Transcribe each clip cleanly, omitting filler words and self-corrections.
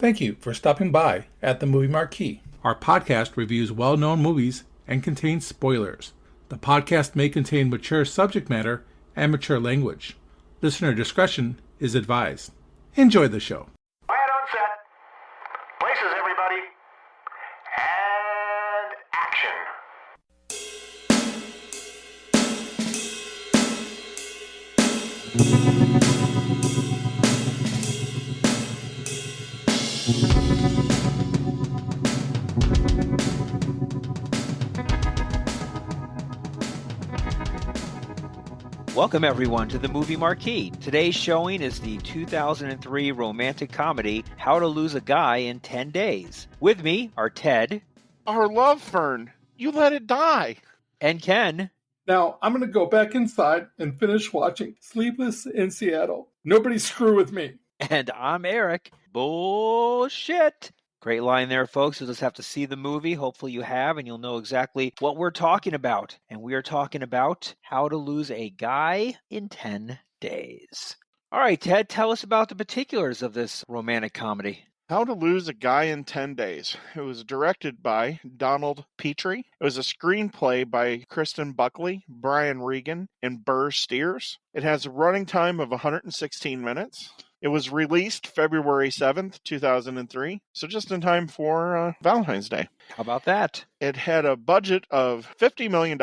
Thank you for stopping by at the Movie Marquee. Our podcast reviews well-known movies and contains spoilers. The podcast may contain mature subject matter and mature language. Listener discretion is advised. Enjoy the show. Quiet on set. Places, everybody. And action. Welcome, everyone, to the Movie Marquee. Today's showing is the 2003 romantic comedy, How to Lose a Guy in 10 Days. With me are Ted. Our love, Fern. You let it die. And Ken. Now, I'm going to go back inside and finish watching Sleepless in Seattle. Nobody screw with me. And I'm Eric. Bullshit. Great line there, folks. You'll just have to see the movie. Hopefully you have, and you'll know exactly what we're talking about. And we are talking about How to Lose a Guy in 10 Days. All right, Ted, tell us about the particulars of this romantic comedy. How to Lose a Guy in 10 Days. It was directed by Donald Petrie. It was a screenplay by Kristen Buckley, Brian Regan, and Burr Steers. It has a running time of 116 minutes. It was released February 7th, 2003, so just in time for Valentine's Day. How about that? It had a budget of $50 million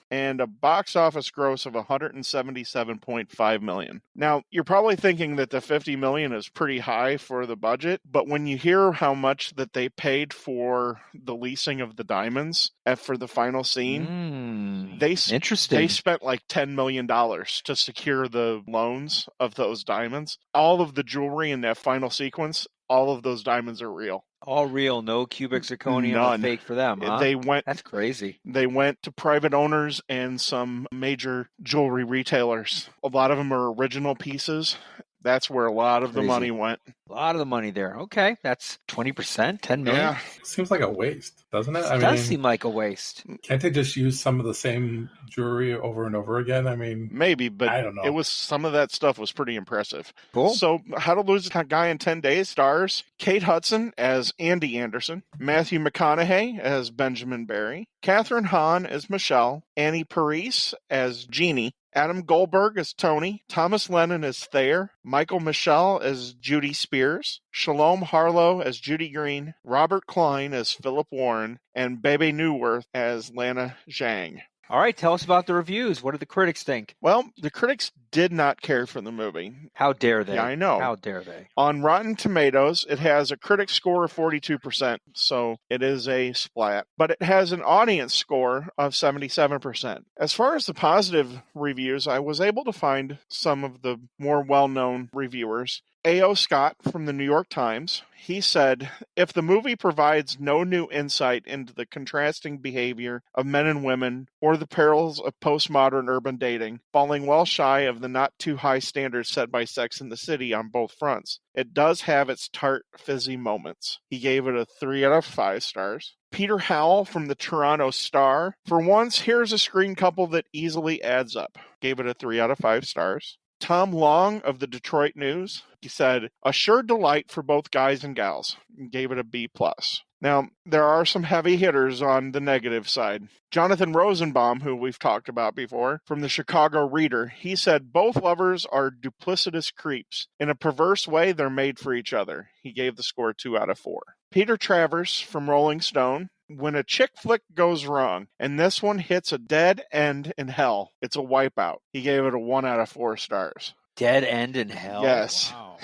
and a box office gross of $177.5 million. Now, you're probably thinking that the $50 million is pretty high for the budget, but when you hear how much that they paid for the leasing of the diamonds for the final scene, they spent like $10 million to secure the loans of those diamonds. All of the jewelry in that final sequence, all of those diamonds are real. All real, no cubic zirconium fake for them, huh? That's crazy. They went to private owners and some major jewelry retailers. A lot of them are original pieces. That's where a lot of the money went. A lot of the money there. Okay, that's 20%, $10 million. Yeah. Seems like a waste, doesn't it? It does seem like a waste. Can't they just use some of the same jewelry over and over again? I mean, maybe, but I don't know. Some of that stuff was pretty impressive. Cool. So, How to Lose a Guy in 10 Days stars Kate Hudson as Andy Anderson, Matthew McConaughey as Benjamin Barry, Katherine Hahn as Michelle, Annie Parise as Jeannie, Adam Goldberg as Tony, Thomas Lennon as Thayer, Michael Michelle as Judy Spears, Shalom Harlow as Judy Green, Robert Klein as Philip Warren, and Bebe Neuwirth as Lana Zhang. All right, tell us about the reviews. What do the critics think? Well, the critics did not care for the movie. How dare they? Yeah, I know. How dare they? On Rotten Tomatoes, it has a critic score of 42%, so it is a splat. But it has an audience score of 77%. As far as the positive reviews, I was able to find some of the more well-known reviewers. A.O. Scott from the New York Times, he said, if the movie provides no new insight into the contrasting behavior of men and women or the perils of postmodern urban dating, falling well shy of the not too high standards set by Sex and the City on both fronts, it does have its tart, fizzy moments. He gave it a 3 out of 5 stars. Peter Howell from the Toronto Star, for once, here's a screen couple that easily adds up. Gave it a 3 out of 5 stars. Tom Long of the Detroit News, he said, a sure delight for both guys and gals. Gave it a B+. Now, there are some heavy hitters on the negative side. Jonathan Rosenbaum, who we've talked about before, from the Chicago Reader, he said, both lovers are duplicitous creeps. In a perverse way, they're made for each other. He gave the score 2 out of 4. Peter Travers from Rolling Stone, when a chick flick goes wrong, and this one hits a dead end in hell, it's a wipeout. He gave it a 1 out of 4 stars. Dead end in hell? Yes. Wow.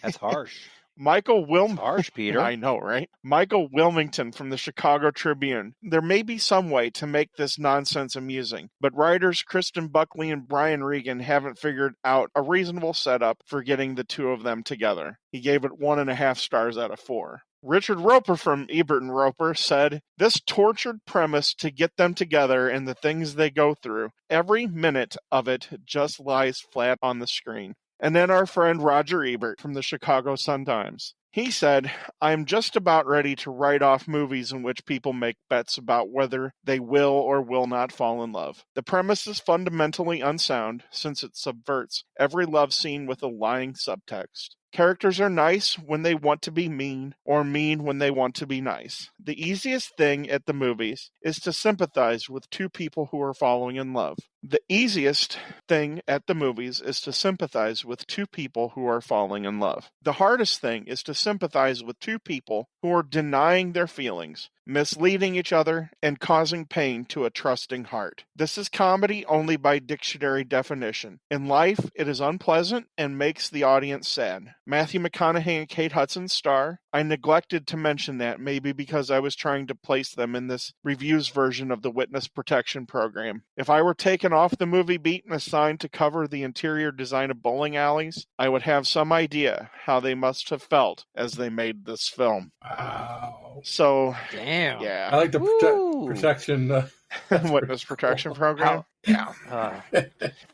That's harsh. Harsh, Peter. I know, right? Michael Wilmington from the Chicago Tribune. There may be some way to make this nonsense amusing, but writers Kristen Buckley and Brian Regan haven't figured out a reasonable setup for getting the two of them together. He gave it 1.5 stars out of 4. Richard Roper from Ebert and Roper said, this tortured premise to get them together and the things they go through, every minute of it just lies flat on the screen. And then our friend Roger Ebert from the Chicago Sun-Times. He said, I'm just about ready to write off movies in which people make bets about whether they will or will not fall in love. The premise is fundamentally unsound since it subverts every love scene with a lying subtext. Characters are nice when they want to be mean, or mean when they want to be nice. The easiest thing at the movies is to sympathize with two people who are falling in love. The easiest thing at the movies is to sympathize with two people who are falling in love. The hardest thing is to sympathize with two people who are denying their feelings, misleading each other, and causing pain to a trusting heart. This is comedy only by dictionary definition. In life, it is unpleasant and makes the audience sad. Matthew McConaughey and Kate Hudson star. I neglected to mention that, maybe because I was trying to place them in this review's version of the Witness Protection Program. If I were taken off the movie beat and assigned to cover the interior design of bowling alleys, I would have some idea how they must have felt as they made this film. Wow. So, Damn. yeah. I like the protection. Witness Protection Program. How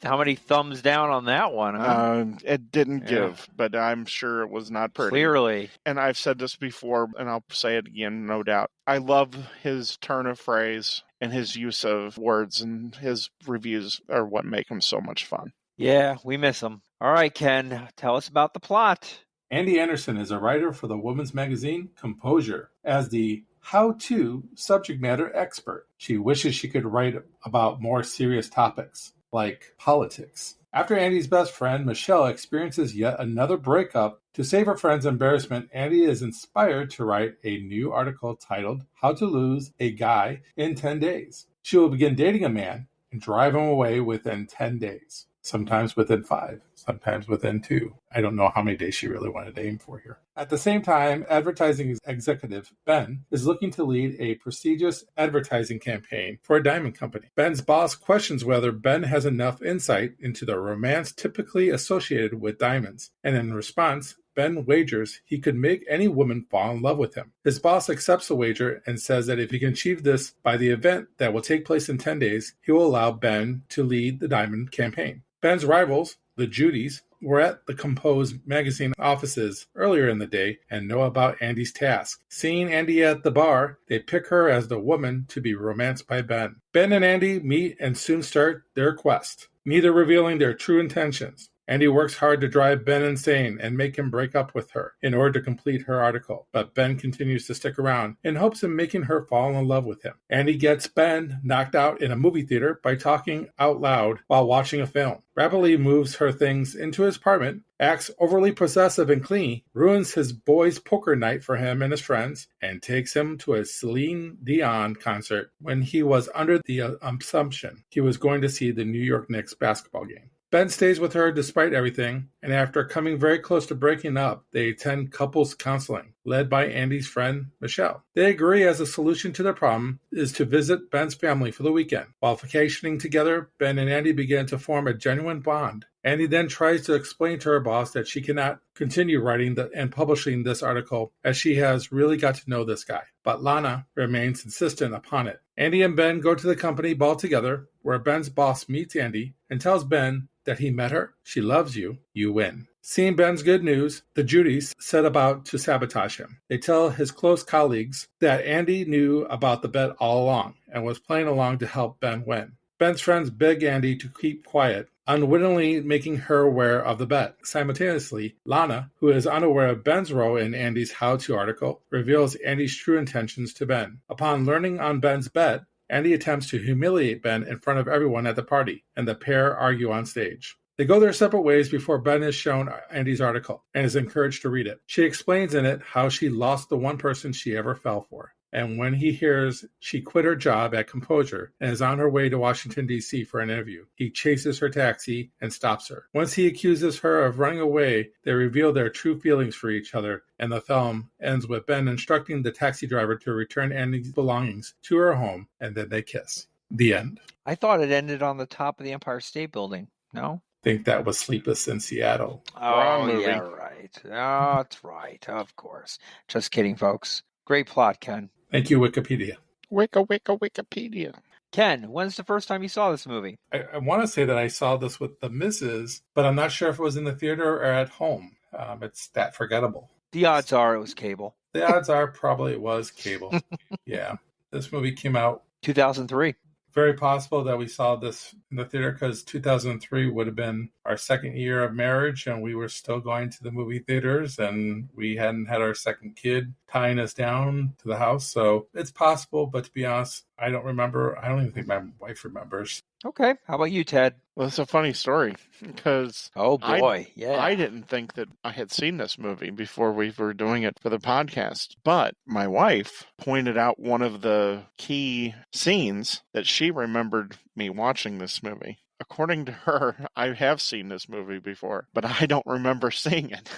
many thumbs down on that one, huh? It didn't give, but I'm sure it was not pretty. Clearly. And I've said this before, and I'll say it again, no doubt. I love his turn of phrase and his use of words, and his reviews are what make him so much fun. Yeah, we miss him. All right, Ken, tell us about the plot. Andy Anderson is a writer for the women's magazine Composure. As the how-to subject matter expert, she wishes she could write about more serious topics, like politics. After Andy's best friend, Michelle, experiences yet another breakup, to save her friend's embarrassment, Andy is inspired to write a new article titled How to Lose a Guy in 10 Days. She will begin dating a man and drive him away within 10 days. Sometimes within 5, sometimes within 2. I don't know how many days she really wanted to aim for here. At the same time, advertising executive Ben is looking to lead a prestigious advertising campaign for a diamond company. Ben's boss questions whether Ben has enough insight into the romance typically associated with diamonds, and in response, Ben wagers he could make any woman fall in love with him. His boss accepts the wager and says that if he can achieve this by the event that will take place in 10 days, he will allow Ben to lead the diamond campaign. Ben's rivals, the Judys, were at the Compose magazine offices earlier in the day and know about Andy's task. Seeing Andy at the bar, they pick her as the woman to be romanced by Ben. Ben and Andy meet and soon start their quest, neither revealing their true intentions. Andy works hard to drive Ben insane and make him break up with her in order to complete her article, but Ben continues to stick around in hopes of making her fall in love with him. Andy gets Ben knocked out in a movie theater by talking out loud while watching a film, rapidly moves her things into his apartment, acts overly possessive and clingy, ruins his boys' poker night for him and his friends, and takes him to a Celine Dion concert when he was under the assumption he was going to see the New York Knicks basketball game. Ben stays with her despite everything, and after coming very close to breaking up, they attend couples counseling, led by Andy's friend, Michelle. They agree as a solution to their problem is to visit Ben's family for the weekend. While vacationing together, Ben and Andy begin to form a genuine bond. Andy then tries to explain to her boss that she cannot continue writing and publishing this article as she has really got to know this guy. But Lana remains insistent upon it. Andy and Ben go to the company ball together, where Ben's boss meets Andy and tells Ben that he met her, she loves you, you win. Seeing Ben's good news, the Judys set about to sabotage him. They tell his close colleagues that Andy knew about the bet all along and was playing along to help Ben win. Ben's friends beg Andy to keep quiet, unwittingly making her aware of the bet. Simultaneously, Lana, who is unaware of Ben's role in Andy's how-to article, reveals Andy's true intentions to Ben. Upon learning on Ben's bet, Andy attempts to humiliate Ben in front of everyone at the party, and the pair argue on stage. They go their separate ways before Ben is shown Andy's article and is encouraged to read it. She explains in it how she lost the one person she ever fell for. And when he hears she quit her job at Composure and is on her way to Washington, D.C. for an interview, he chases her taxi and stops her. Once he accuses her of running away, they reveal their true feelings for each other, and the film ends with Ben instructing the taxi driver to return Andy's belongings to her home, and then they kiss. The end. I thought it ended on the top of the Empire State Building. No? I think that was Sleepless in Seattle. Oh, yeah, right. Oh, that's right. Of course. Just kidding, folks. Great plot, Ken. Thank you, Wikipedia. Wikipedia. Ken, when's the first time you saw this movie? I want to say that I saw this with the missus, but I'm not sure if it was in the theater or at home. It's that forgettable. The odds are it was cable. The odds are probably it was cable. Yeah. This movie came out 2003. Very possible that we saw this in the theater because 2003 would have been our second year of marriage and we were still going to the movie theaters and we hadn't had our second kid tying us down to the house. So it's possible, but to be honest, I don't remember. I don't even think my wife remembers. Okay. How about you, Ted? Well, it's a funny story because Oh, boy. Yeah. I didn't think that I had seen this movie before we were doing it for the podcast, but my wife pointed out one of the key scenes that she remembered me watching this movie. According to her, I have seen this movie before, but I don't remember seeing it.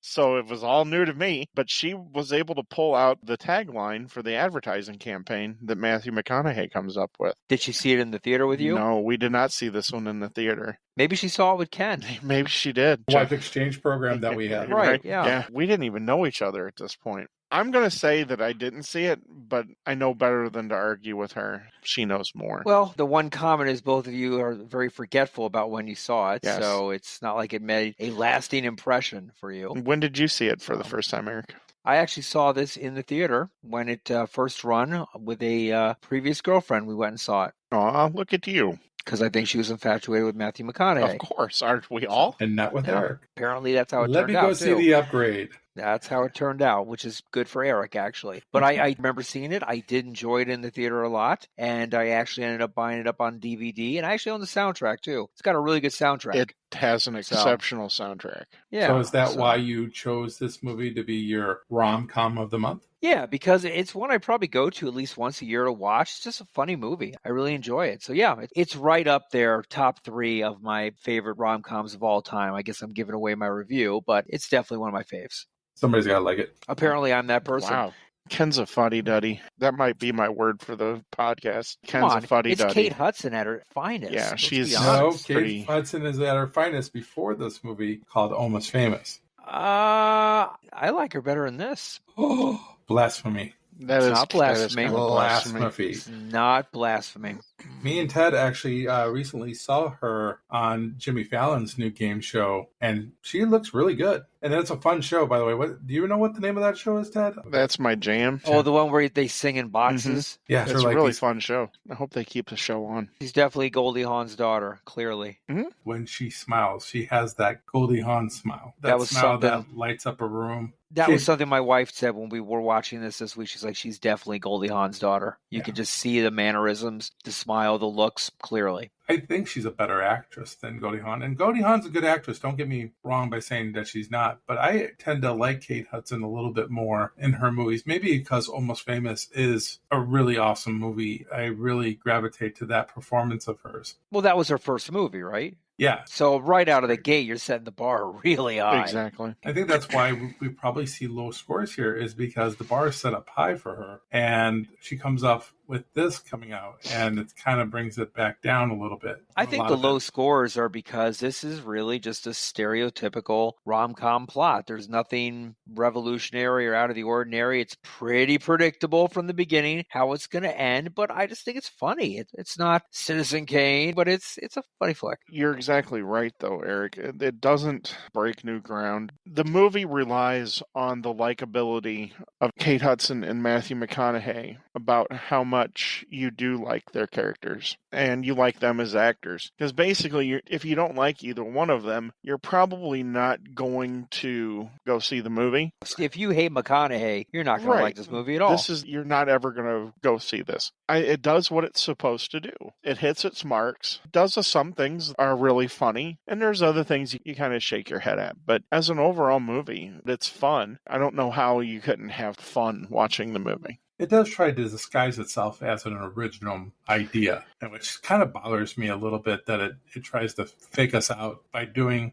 So it was all new to me, but she was able to pull out the tagline for the advertising campaign that Matthew McConaughey comes up with. Did she see it in the theater with you? No, we did not see this one in the theater. Maybe she saw it with Ken. Maybe she did. Wife exchange program that we had. Right, yeah. Yeah, we didn't even know each other at this point. I'm going to say that I didn't see it, but I know better than to argue with her. She knows more. Well, the one comment is both of you are very forgetful about when you saw it, Yes. so it's not like it made a lasting impression for you. When did you see it for the first time, Eric? I actually saw this in the theater when it first run with a previous girlfriend. We went and saw it Aw, look at you. because I think she was infatuated with Matthew McConaughey. Of course, aren't we all? And not with Yeah. Eric. Apparently, that's how it Let turned me out, go see too. the upgrade. That's how it turned out, which is good for Eric, actually. But I remember seeing it. I did enjoy it in the theater a lot, and I actually ended up buying it up on DVD, and I actually own the soundtrack, too. It's got a really good soundtrack. It has an exceptional soundtrack. Yeah. So is that why you chose this movie to be your rom-com of the month? Yeah, because it's one I probably go to at least once a year to watch. It's just a funny movie. I really enjoy it. So yeah, it's right up there, top 3 of my favorite rom-coms of all time. I guess I'm giving away my review, but it's definitely one of my faves. Somebody's got to like it. Apparently, I'm that person. Wow. Ken's a fuddy-duddy. That might be my word for the podcast. Come Ken's on, a fuddy-duddy. it's Kate Hudson at her finest. Yeah, Let's she's- be No, honest. Kate pretty- Hudson is at her finest before this movie called Almost Famous. I like her better in this. Oh, blasphemy. That It's is not blasphemy. kind of blasphemy. Blasphemy. It's not blasphemy. Me and Ted actually recently saw her on Jimmy Fallon's new game show, and she looks really good. And it's a fun show, by the way. What do you know what the name of that show is, Ted? That's my jam. Oh, the one where they sing in boxes? Yeah, It's they're a like really these- fun show. I hope they keep the show on. She's definitely Goldie Hawn's daughter, clearly. when she smiles, she has that Goldie Hawn smile. That was smile something. that lights up a room. That She- was something my wife said when we were watching this week. She's like, she's definitely Goldie Hawn's daughter. You Yeah. can just see the mannerisms, the smile, the looks clearly. I think she's a better actress than Goldie Hawn. And Goldie Hawn's a good actress. Don't get me wrong by saying that she's not. But I tend to like Kate Hudson a little bit more in her movies. Maybe because Almost Famous is a really awesome movie. I really gravitate to that performance of hers. Well, that was her first movie, right? Yeah, So right out of the gate, you're setting the bar really high. Exactly. I think that's why we probably see low scores here is because the bar is set up high for her. And she comes up with this coming out and it kind of brings it back down a little bit. I A think lot the of low it. scores are because this is really just a stereotypical rom-com plot. There's nothing revolutionary or out of the ordinary. It's pretty predictable from the beginning how it's going to end, but I just think it's funny. It's not Citizen Kane, but it's a funny flick. You're exactly right, though, Eric. It doesn't break new ground. The movie relies on the likability of Kate Hudson and Matthew McConaughey about how much you do like their characters and you like them as actors. Because basically, if you don't like either one of them, you're probably not going to go see the movie. If you hate McConaughey, you're not going to like this movie at all. You're not ever going to go see this. It does what it's supposed to do. It hits its marks. Some things are really funny, and there's other things you kind of shake your head at. But as an overall movie, it's fun. I don't know how you couldn't have fun watching the movie. It does try to disguise itself as an original idea, and which kind of bothers me a little bit that it tries to fake us out by doing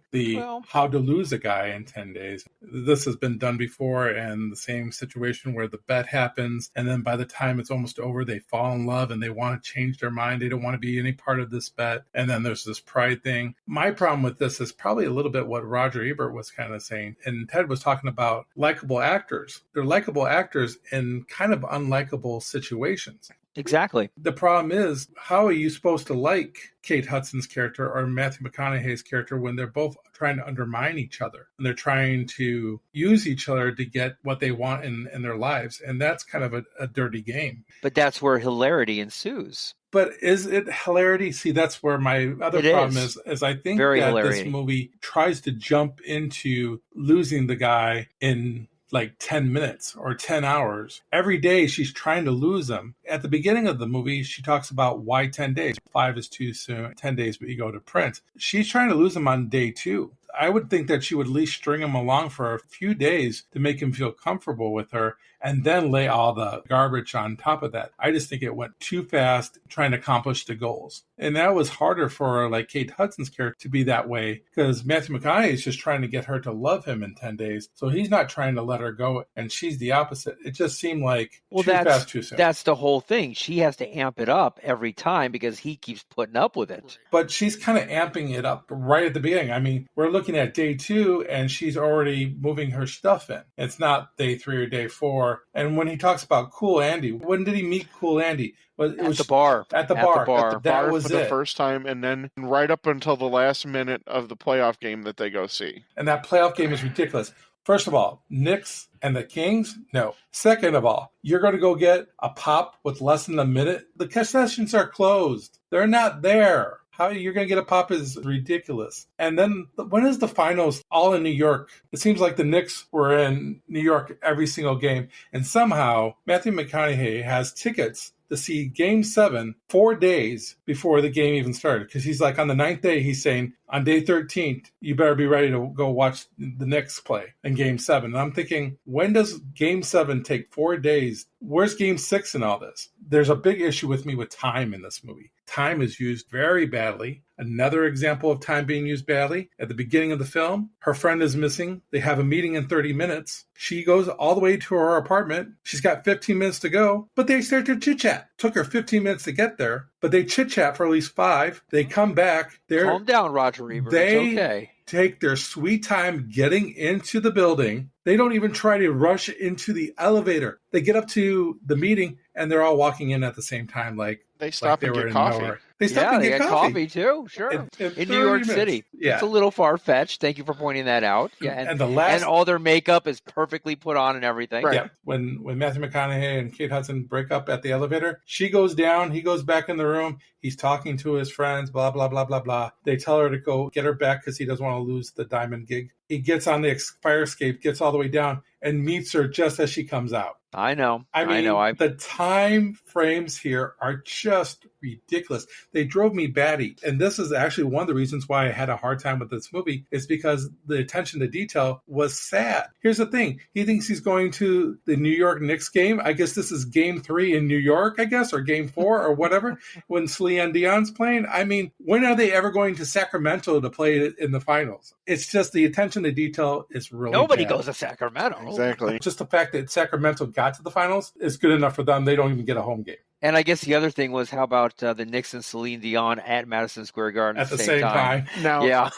how to lose a guy in 10 days. This has been done before, and the same situation where the bet happens, and then by the time it's almost over, they fall in love and they want to change their mind. They don't want to be any part of this bet, and then there's this pride thing. My problem with this is probably a little bit what Roger Ebert was kind of saying, and Ted was talking about likable actors. They're likable actors in kind of unlikable situations. Exactly. The problem is, how are you supposed to like Kate Hudson's character or Matthew McConaughey's character when they're both trying to undermine each other and they're trying to use each other to get what they want in their lives? And that's kind of a dirty game. But that's where hilarity ensues. But is it hilarity? See, that's where my other problem is I think Very that hilarity. This movie tries to jump into losing the guy in like 10 minutes or 10 hours. Every day she's trying to lose him. At the beginning of the movie, she talks about why 10 days. 5 is too soon. 10 days, but you go to print. She's trying to lose him on day 2. I would think that she would at least string him along for a few days to make him feel comfortable with her and then lay all the garbage on top of that. I just think it went too fast trying to accomplish the goals. And that was harder for like Kate Hudson's character to be that way because Matthew McConaughey is just trying to get her to love him in 10 days. So he's not trying to let her go, and she's the opposite. It just seemed like too fast, too soon. That's the whole thing. She has to amp it up every time because he keeps putting up with it. But she's kind of amping it up right at the beginning. I mean, we're looking at day 2, and she's already moving her stuff in. It's not day 3 or day 4. And when he talks about Cool Andy, when did he meet Cool Andy? At the bar. At the bar. That was for the first time, and then right up until the last minute of the playoff game that they go see. And that playoff game is ridiculous. First of all, Knicks and the Kings? No. Second of all, you're going to go get a pop with less than a minute? The concessions are closed. They're not there. How you're going to get a pop is ridiculous. And then when is the finals all in New York? It seems like the Knicks were in New York every single game. And somehow Matthew McConaughey has tickets to see Game 7 4 days before the game even started. Because he's like on the 9th day, he's saying, on day 13th, you better be ready to go watch the Knicks play in Game 7. And I'm thinking, when does Game 7 take 4 days? Where's Game 6 in all this? There's a big issue with me with time in this movie. Time is used very badly. Another example of time being used badly, at the beginning of the film, her friend is missing. They have a meeting in 30 minutes. She goes all the way to her apartment. She's got 15 minutes to go, but they start to chit-chat. Took her 15 minutes to get there, but they chit-chat for at least 5. They come back. Calm down, Roger Ebert. It's okay. Take their sweet time getting into the building. They don't even try to rush into the elevator. They get up to the meeting, and they're all walking in at the same time, like they stop and get coffee. Nowhere. They stop and get coffee too. Sure, in New York City. Yeah. It's a little far fetched. Thank you for pointing that out. Yeah, and all their makeup is perfectly put on and everything. Right. Yeah. When Matthew McConaughey and Kate Hudson break up at the elevator, she goes down. He goes back in the room. He's talking to his friends. Blah blah blah blah blah. They tell her to go get her back because he doesn't want to lose the diamond gig. He gets on the fire escape, gets all the way down, and meets her just as she comes out. I know. The time frames here are just ridiculous. They drove me batty. And this is actually one of the reasons why I had a hard time with this movie is because the attention to detail was sad. Here's the thing. He thinks he's going to the New York Knicks game. I guess this is game 3 in New York, I guess, or game 4 or whatever, when Celine Dion's playing. I mean, when are they ever going to Sacramento to play it in the finals? It's just the attention to detail is really Nobody bad. goes to Sacramento. Exactly. Just the fact that Sacramento got to the finals is good enough for them. They don't even get a home game. And I guess the other thing was, how about the Knicks and Celine Dion at Madison Square Garden at the same time? Now, yeah,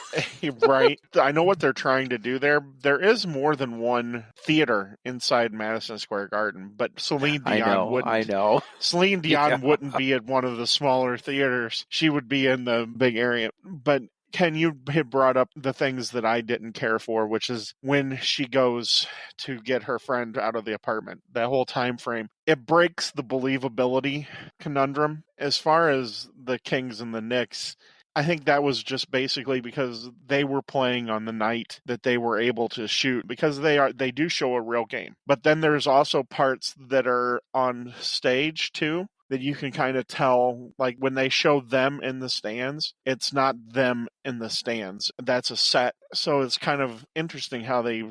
right. I know what they're trying to do there. There is more than one theater inside Madison Square Garden, but Celine Dion wouldn't. I know. Celine Dion wouldn't be at one of the smaller theaters. She would be in the big area. But Ken, you had brought up the things that I didn't care for, which is when she goes to get her friend out of the apartment, that whole time frame. It breaks the believability conundrum. As far as the Kings and the Knicks, I think that was just basically because they were playing on the night that they were able to shoot, because they do show a real game. But then there's also parts that are on stage too, that you can kind of tell, like when they show them in the stands, it's not them in the stands. That's a set. So it's kind of interesting how they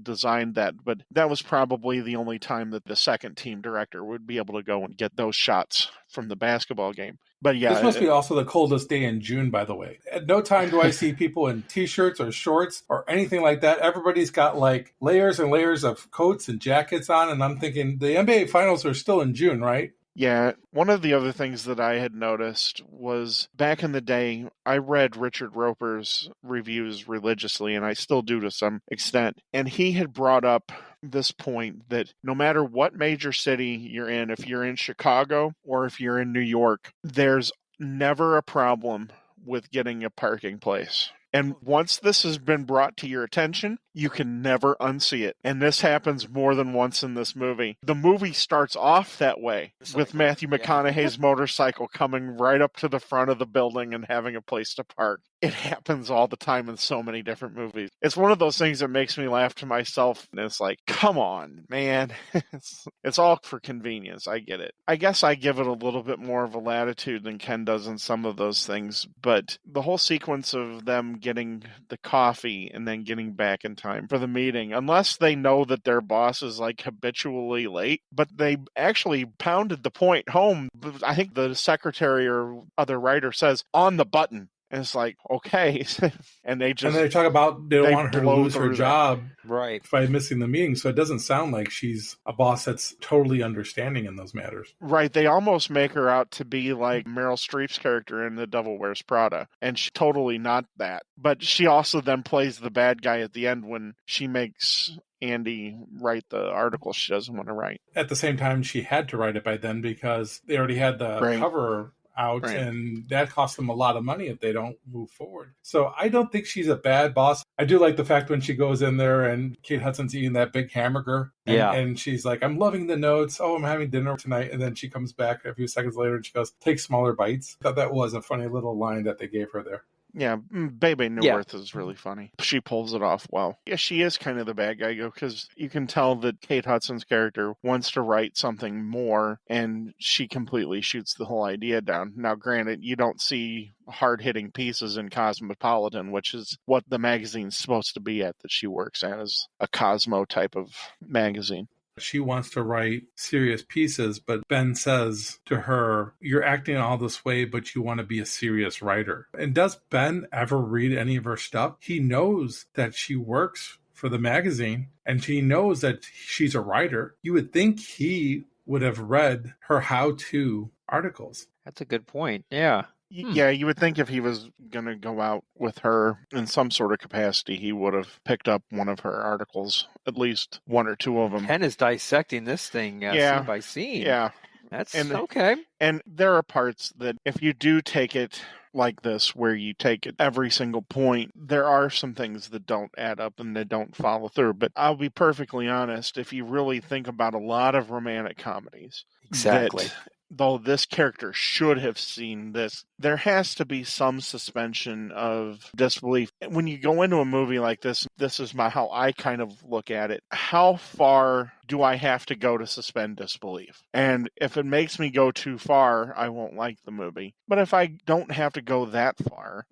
designed that. But that was probably the only time that the second team director would be able to go and get those shots from the basketball game. But yeah. This must be also the coldest day in June, by the way. At no time do I see people in T-shirts or shorts or anything like that. Everybody's got like layers and layers of coats and jackets on. And I'm thinking the NBA finals are still in June, right? Yeah, one of the other things that I had noticed was back in the day, I read Richard Roper's reviews religiously, and I still do to some extent. And he had brought up this point that no matter what major city you're in, if you're in Chicago or if you're in New York, there's never a problem with getting a parking place. And once this has been brought to your attention, you can never unsee it. And this happens more than once in this movie. The movie starts off that way with Matthew McConaughey's motorcycle coming right up to the front of the building and having a place to park. It happens all the time in so many different movies. It's one of those things that makes me laugh to myself. And it's like, come on, man. It's all for convenience. I get it. I guess I give it a little bit more of a latitude than Ken does in some of those things. But the whole sequence of them getting the coffee and then getting back in time for the meeting, unless they know that their boss is like habitually late, but they actually pounded the point home. I think the secretary or other writer says on the button. And it's like, okay. And they talk about they don't want her to lose her job right by missing the meeting. So it doesn't sound like she's a boss that's totally understanding in those matters. Right. They almost make her out to be like Meryl Streep's character in The Devil Wears Prada. And she's totally not that. But she also then plays the bad guy at the end when she makes Andy write the article she doesn't want to write. At the same time, she had to write it by then because they already had the cover out, and that costs them a lot of money if they don't move forward. So I don't think she's a bad boss. I do like the fact when she goes in there and Kate Hudson's eating that big hamburger and she's like, I'm loving the notes. Oh, I'm having dinner tonight. And then she comes back a few seconds later and she goes, take smaller bites. I thought that was a funny little line that they gave her there. Yeah, Bebe Neuwirth is really funny. She pulls it off well. Yeah, she is kind of the bad guy, because you can tell that Kate Hudson's character wants to write something more, and she completely shoots the whole idea down. Now, granted, you don't see hard-hitting pieces in Cosmopolitan, which is what the magazine's supposed to be at that she works at, as a Cosmo type of magazine. She wants to write serious pieces, but Ben says to her, you're acting all this way, but you want to be a serious writer. And does Ben ever read any of her stuff? He knows that she works for the magazine and she knows that she's a writer. You would think he would have read her how-to articles. That's a good point. Yeah. Yeah, you would think if he was going to go out with her in some sort of capacity, he would have picked up one of her articles, at least one or two of them. Ken is dissecting this thing scene by scene. Yeah. That's okay. And there are parts that if you do take it like this, where you take it every single point, there are some things that don't add up and that don't follow through. But I'll be perfectly honest, if you really think about a lot of romantic comedies, exactly. Though this character should have seen this, there has to be some suspension of disbelief. When you go into a movie like this, this is how I kind of look at it. How far do I have to go to suspend disbelief? And if it makes me go too far, I won't like the movie. But if I don't have to go that far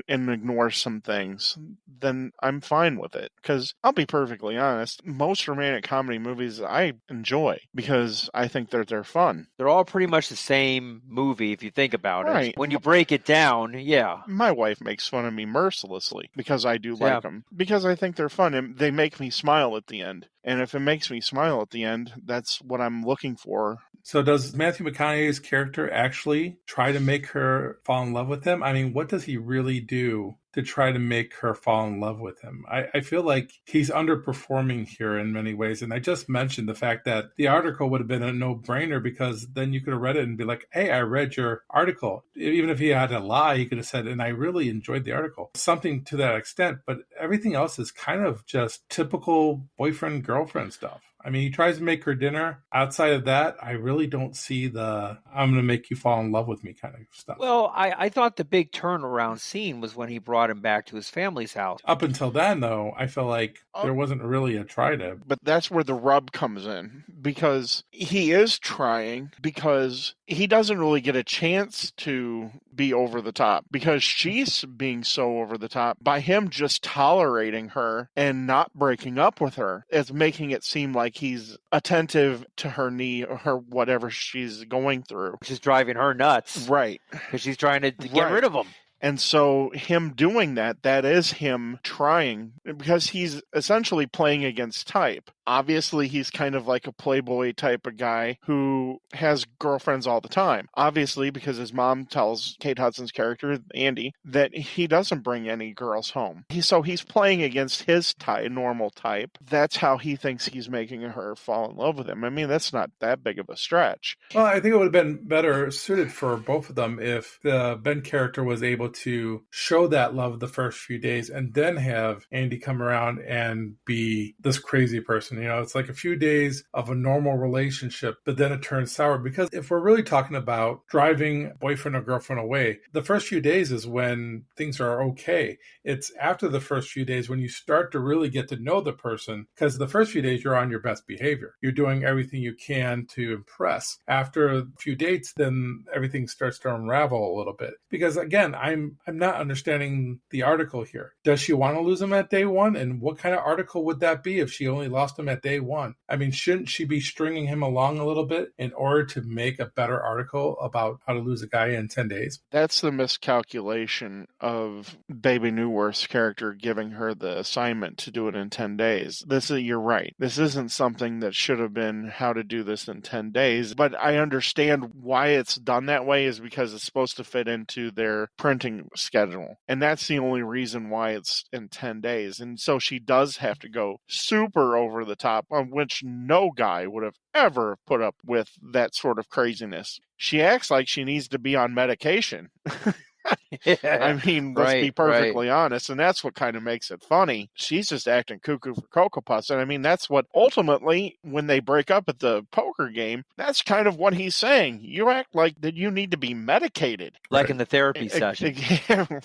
and ignore some things, then I'm fine with it. Because I'll be perfectly honest, most romantic comedy movies I enjoy because I think they're fun. They're all pretty much the same movie if you think about it. When you break it down, yeah. My wife makes fun of me mercilessly because I do like them. Because I think they're fun and they make me smile at the end. And if it makes me smile at the end, that's what I'm looking for. So does Matthew McConaughey's character actually try to make her fall in love with him? I mean, what does he really do to try to make her fall in love with him? I feel like he's underperforming here in many ways. And I just mentioned the fact that the article would have been a no-brainer because then you could have read it and be like, hey, I read your article. Even if he had to lie, he could have said, and I really enjoyed the article. Something to that extent. But everything else is kind of just typical boyfriend-girlfriend stuff. I mean, he tries to make her dinner. Outside of that, I really don't see the I'm going to make you fall in love with me kind of stuff. Well, I thought the big turnaround scene was when he brought him back to his family's house. Up until then, though, I feel like there wasn't really a try to. But that's where the rub comes in, because he is trying, because he doesn't really get a chance to be over the top, because she's being so over the top. By him just tolerating her and not breaking up with her, it's making it seem like he's attentive to her need or her whatever she's going through. Which is driving her nuts. Right. Because she's trying to get rid of him. And so him doing that is him trying, because he's essentially playing against type. Obviously, he's kind of like a playboy type of guy who has girlfriends all the time. Obviously, because his mom tells Kate Hudson's character, Andy, that he doesn't bring any girls home. So he's playing against his normal type. That's how he thinks he's making her fall in love with him. I mean, that's not that big of a stretch. Well, I think it would have been better suited for both of them if the Ben character was able to show that love the first few days and then have Andy come around and be this crazy person. You know, it's like a few days of a normal relationship, but then it turns sour. Because if we're really talking about driving boyfriend or girlfriend away, the first few days is when things are okay. It's after the first few days when you start to really get to know the person, because the first few days you're on your best behavior. You're doing everything you can to impress. After a few dates, then everything starts to unravel a little bit. Because again, I'm not understanding the article here. Does she want to lose him at day one? And what kind of article would that be if she only lost him at day one? I mean, shouldn't she be stringing him along a little bit in order to make a better article about how to lose a guy in 10 days? That's the miscalculation of Baby Newworth's character giving her the assignment to do it in 10 days. You're right. This isn't something that should have been how to do this in 10 days, but I understand why it's done that way is because it's supposed to fit into their printing schedule. And that's the only reason why it's in 10 days. And so she does have to go super over the top, on which no guy would have ever put up with that sort of craziness. She acts like she needs to be on medication. I mean, let's be perfectly honest, and that's what kind of makes it funny. She's just acting cuckoo for Cocoa Puffs, and I mean, that's what ultimately, when they break up at the poker game, that's kind of what he's saying. You act like that you need to be medicated. Like in the therapy session.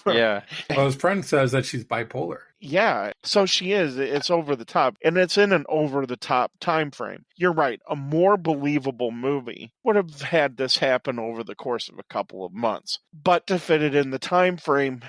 Yeah. Well, his friend says that she's bipolar. Yeah, so she is. It's over the top, and it's in an over the top time frame. You're right. A more believable movie would have had this happen over the course of a couple of months, but to fit it in the time frame,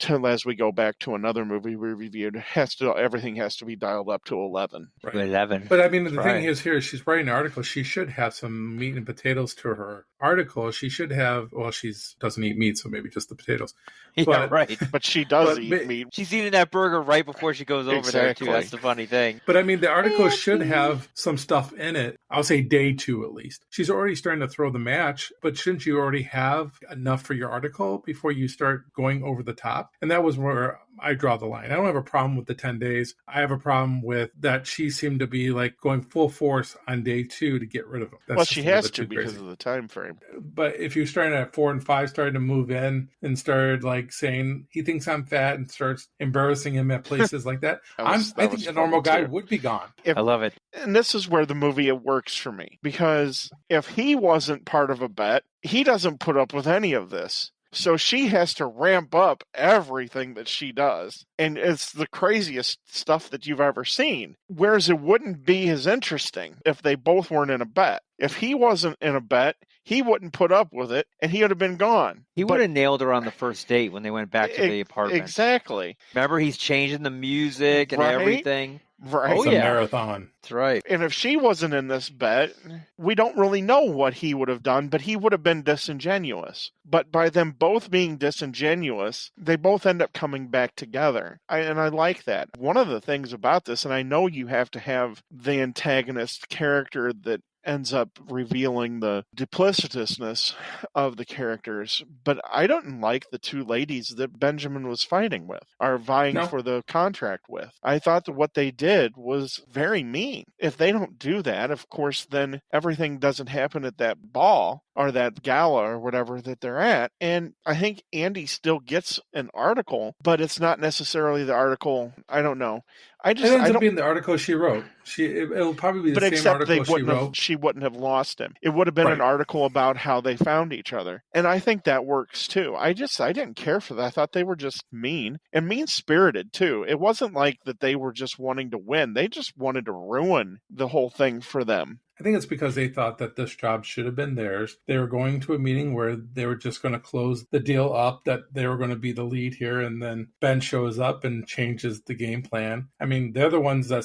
as we go back to another movie we reviewed, everything has to be dialed up to 11. Right. 11. But I mean, the thing is here, she's writing an article. She should have some meat and potatoes to her article. She should have, well, she doesn't eat meat, so maybe just the potatoes. Yeah, right. But she does eat meat. She's eating that burger right before she goes over there, too. That's the funny thing. But I mean, the article should have some stuff in it. I'll say day 2 at least. She's already starting to throw the match, but shouldn't you already have enough for your article before you start going over the top? And that was where I draw the line. I don't have a problem with the 10 days. I have a problem with that she seemed to be like going full force on day 2 to get rid of him. Well, she has to because of the time frame. But if you're starting at 4 and 5, starting to move in and started like saying he thinks I'm fat and starts embarrassing him at places like that, I think a normal guy would be gone. I love it. And this is where the movie works for me, because if he wasn't part of a bet, he doesn't put up with any of this. So she has to ramp up everything that she does. And it's the craziest stuff that you've ever seen. Whereas it wouldn't be as interesting if they both weren't in a bet. If he wasn't in a bet, he wouldn't put up with it, and he would have been gone. He would have nailed her on the first date when they went back to the apartment. Exactly. Remember, he's changing the music and everything. Right. It's a marathon. That's right. And if she wasn't in this bet, we don't really know what he would have done, but he would have been disingenuous. But by them both being disingenuous, they both end up coming back together. And I like that. One of the things about this, and I know you have to have the antagonist character that ends up revealing the duplicitousness of the characters, but I don't like the two ladies that Benjamin was fighting with, or vying for the contract with. I thought that what they did was very mean. If they don't do that, of course, then everything doesn't happen at that ball or that gala or whatever that they're at. And I think Andy still gets an article, but it's not necessarily the article. I don't know. It ends up being the article she wrote. It'll probably be the same article she wrote. She wouldn't have lost him. It would have been an article about how they found each other. And I think that works too. I didn't care for that. I thought they were just mean and mean-spirited too. It wasn't like that they were just wanting to win. They just wanted to ruin the whole thing for them. I think it's because they thought that this job should have been theirs. They were going to a meeting where they were just going to close the deal up, that they were going to be the lead here, and then Ben shows up and changes the game plan. I mean, they're the ones that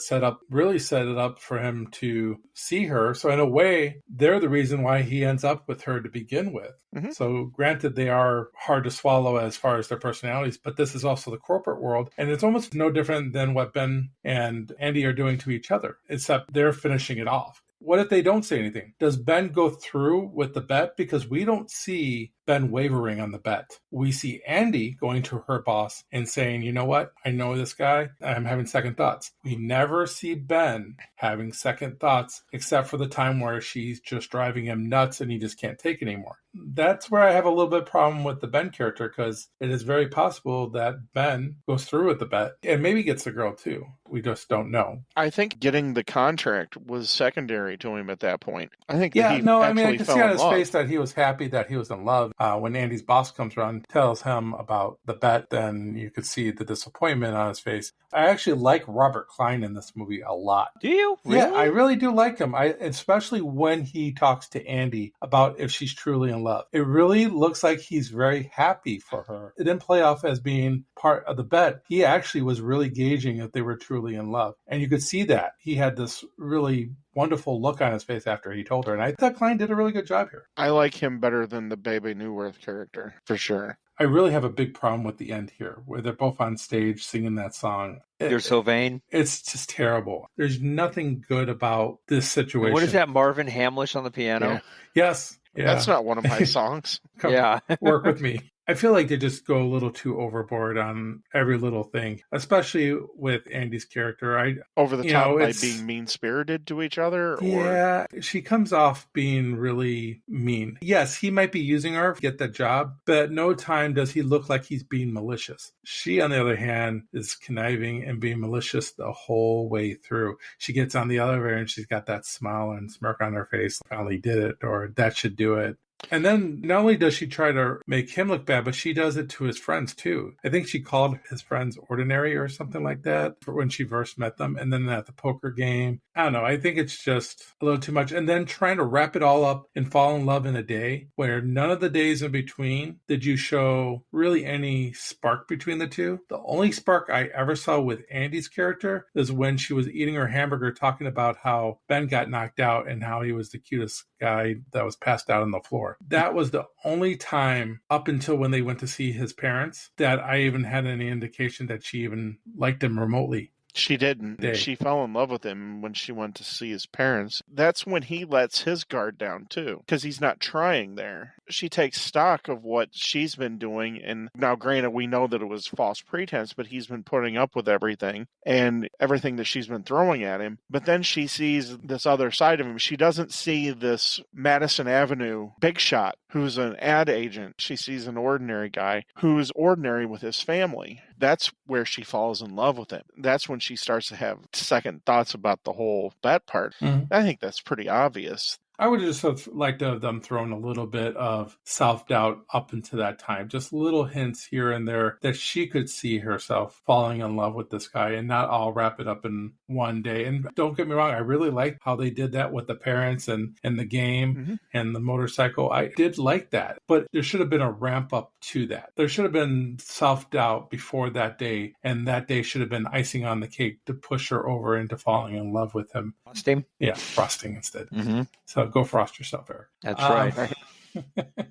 really set it up for him to see her. So in a way, they're the reason why he ends up with her to begin with. Mhm. So granted, they are hard to swallow as far as their personalities, but this is also the corporate world. And it's almost no different than what Ben and Andy are doing to each other, except they're finishing it off. What if they don't say anything? Does Ben go through with the bet? Because we don't see Ben wavering on the bet. We see Andy going to her boss and saying, you know what? I know this guy. I'm having second thoughts. We never see Ben having second thoughts except for the time where she's just driving him nuts and he just can't take it anymore. That's where I have a little bit of problem with the Ben character, because it is very possible that Ben goes through with the bet and maybe gets the girl too. We just don't know. I think getting the contract was secondary to him at that point. I think Yeah, that no, I actually mean, I can fell see on in his love. face that he was happy that he was in love. When Andy's boss comes around, tells him about the bet, then you could see the disappointment on his face. I actually like Robert Klein in this movie a lot. Do you? Yeah, Really? I really do like him. Especially when he talks to Andy about if she's truly in love. It really looks like he's very happy for her. It didn't play off as being part of the bet. He actually was really gauging if they were truly in love. And you could see that. He had this really wonderful look on his face after he told her. And I thought Klein did a really good job here. I like him better than the Bebe Neuwirth character, for sure. I really have a big problem with the end here, where they're both on stage singing that song. You're so vain. It's just terrible. There's nothing good about this situation. What is that, Marvin Hamlish on the piano? Yeah. Yes. Yeah. That's not one of my songs. Come Yeah. work with me. I feel like they just go a little too overboard on every little thing, especially with Andy's character. Over the top by it's- being mean-spirited to each other? Or... Yeah, she comes off being really mean. Yes, he might be using her to get the job, but at no time does he look like he's being malicious. She, on the other hand, is conniving and being malicious the whole way through. She gets on the elevator and she's got that smile and smirk on her face. Finally did it, or that should do it. And then not only does she try to make him look bad, but she does it to his friends too. I think she called his friends ordinary or something like that for when she first met them. And then at the poker game, I don't know. I think it's just a little too much. And then trying to wrap it all up and fall in love in a day where none of the days in between did you show really any spark between the two. The only spark I ever saw with Andy's character is when she was eating her hamburger talking about how Ben got knocked out and how he was the cutest guy that was passed out on the floor. That was the only time up until when they went to see his parents that I even had any indication that she even liked him remotely. She didn't. Day. She fell in love with him when she went to see his parents. That's when he lets his guard down, too, because he's not trying there. She takes stock of what she's been doing, and now, granted, we know that it was false pretense, but he's been putting up with everything and everything that she's been throwing at him. But then she sees this other side of him. She doesn't see this Madison Avenue big shot who's an ad agent. She sees an ordinary guy who's ordinary with his family. That's where she falls in love with him. That's when she starts to have second thoughts about the whole bet part. Mm-hmm. I think that's pretty obvious. I would just have liked to have them thrown a little bit of self-doubt up into that time. Just little hints here and there that she could see herself falling in love with this guy and not all wrap it up in one day. And don't get me wrong, I really liked how they did that with the parents and the game and the motorcycle. I did like that. But there should have been a ramp up to that. There should have been self-doubt before that day. And that day should have been icing on the cake to push her over into falling in love with him. Frosting? Yeah, frosting instead. Mm-hmm. So go frost yourself, Eric. That's right.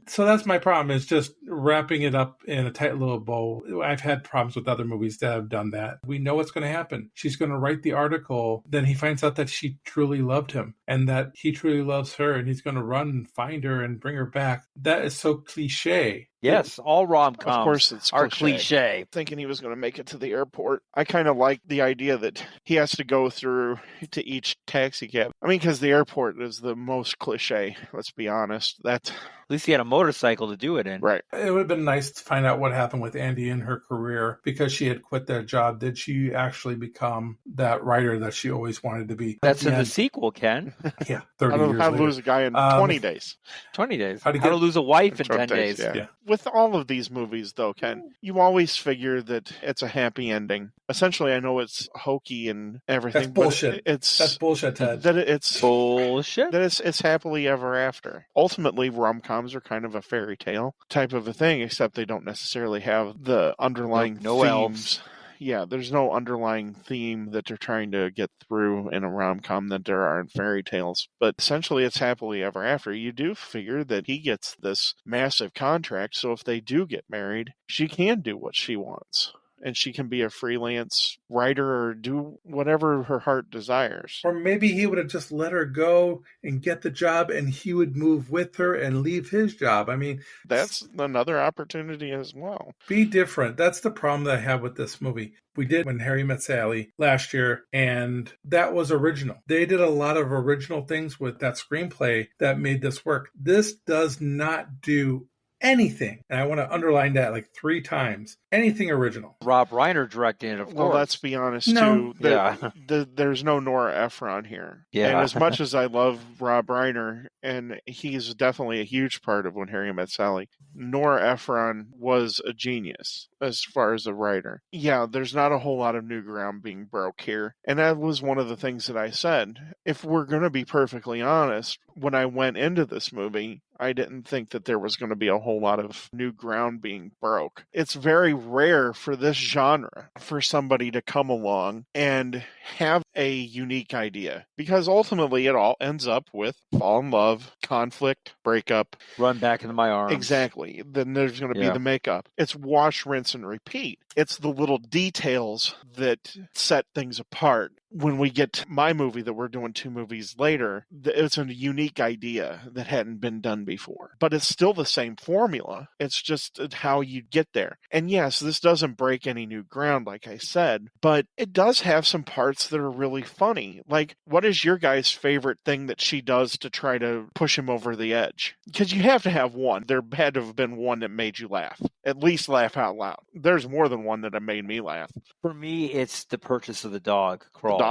So that's my problem, is just wrapping it up in a tight little bow. I've had problems with other movies that have done that. We know what's going to happen. She's going to write the article. Then he finds out that she truly loved him and that he truly loves her, and he's going to run and find her and bring her back. That is so cliche. Yes, all rom-coms Of course it's are cliche. cliche. Thinking he was going to make it to the airport. I kind of like the idea that he has to go through to each taxi cab. I mean, because the airport is the most cliche, let's be honest. That's At least he had a motorcycle to do it in. right. It would have been nice to find out what happened with Andy in her career. Because she had quit that job, did she actually become that writer that she always wanted to be? That's in the sequel, Ken. Yeah, I 30 don't years know how to later. lose a guy in 20 days. 20 days. How How to to get- lose a wife in 10 20 days. yeah. With all of these movies, though, Ken, you always figure that it's a happy ending. Essentially, I know it's hokey and everything. That's bullshit. But it's That's bullshit, Ted. That it's bullshit. That it's happily ever after. Ultimately, rom-coms are kind of a fairy tale type of a thing, except they don't necessarily have the underlying no themes. elves. Yeah, there's no underlying theme that they're trying to get through in a rom-com that there are in fairy tales. But essentially, it's happily ever after. You do figure that he gets this massive contract, so if they do get married, she can do what she wants. And she can be a freelance writer or do whatever her heart desires. Or maybe he would have just let her go and get the job, and he would move with her and leave his job. I mean, that's another opportunity as well. Be different. That's the problem that I have with this movie. We did When Harry Met Sally last year, and that was original. They did a lot of original things with that screenplay that made this work. This does not do anything, and I want to underline that like 3 times, anything original. Rob Reiner directing it, of course. Well, let's be honest, No. too. There's no Nora Ephron here. Yeah. And as much as I love Rob Reiner, and he's definitely a huge part of When Harry Met Sally, Nora Ephron was a genius as far as a writer. Yeah, there's not a whole lot of new ground being broke here. And that was one of the things that I said. If we're going to be perfectly honest, when I went into this movie, I didn't think that there was going to be a whole lot of new ground being broke. It's very rare for this genre for somebody to come along and have a unique idea, because ultimately it all ends up with fall in love, conflict, breakup, run back into my arms. Exactly. Then there's going to be the makeup. It's wash, rinse, and repeat. It's the little details that set things apart. When we get to my movie that we're doing 2 movies later, it's a unique idea that hadn't been done before. But it's still the same formula. It's just how you get there. And yes, this doesn't break any new ground, like I said, but it does have some parts that are really funny. Like, what is your guy's favorite thing that she does to try to push him over the edge? Because you have to have one. There had to have been one that made you laugh. At least laugh out loud. There's more than one that have made me laugh. For me, it's the purchase of the dog, Crawl.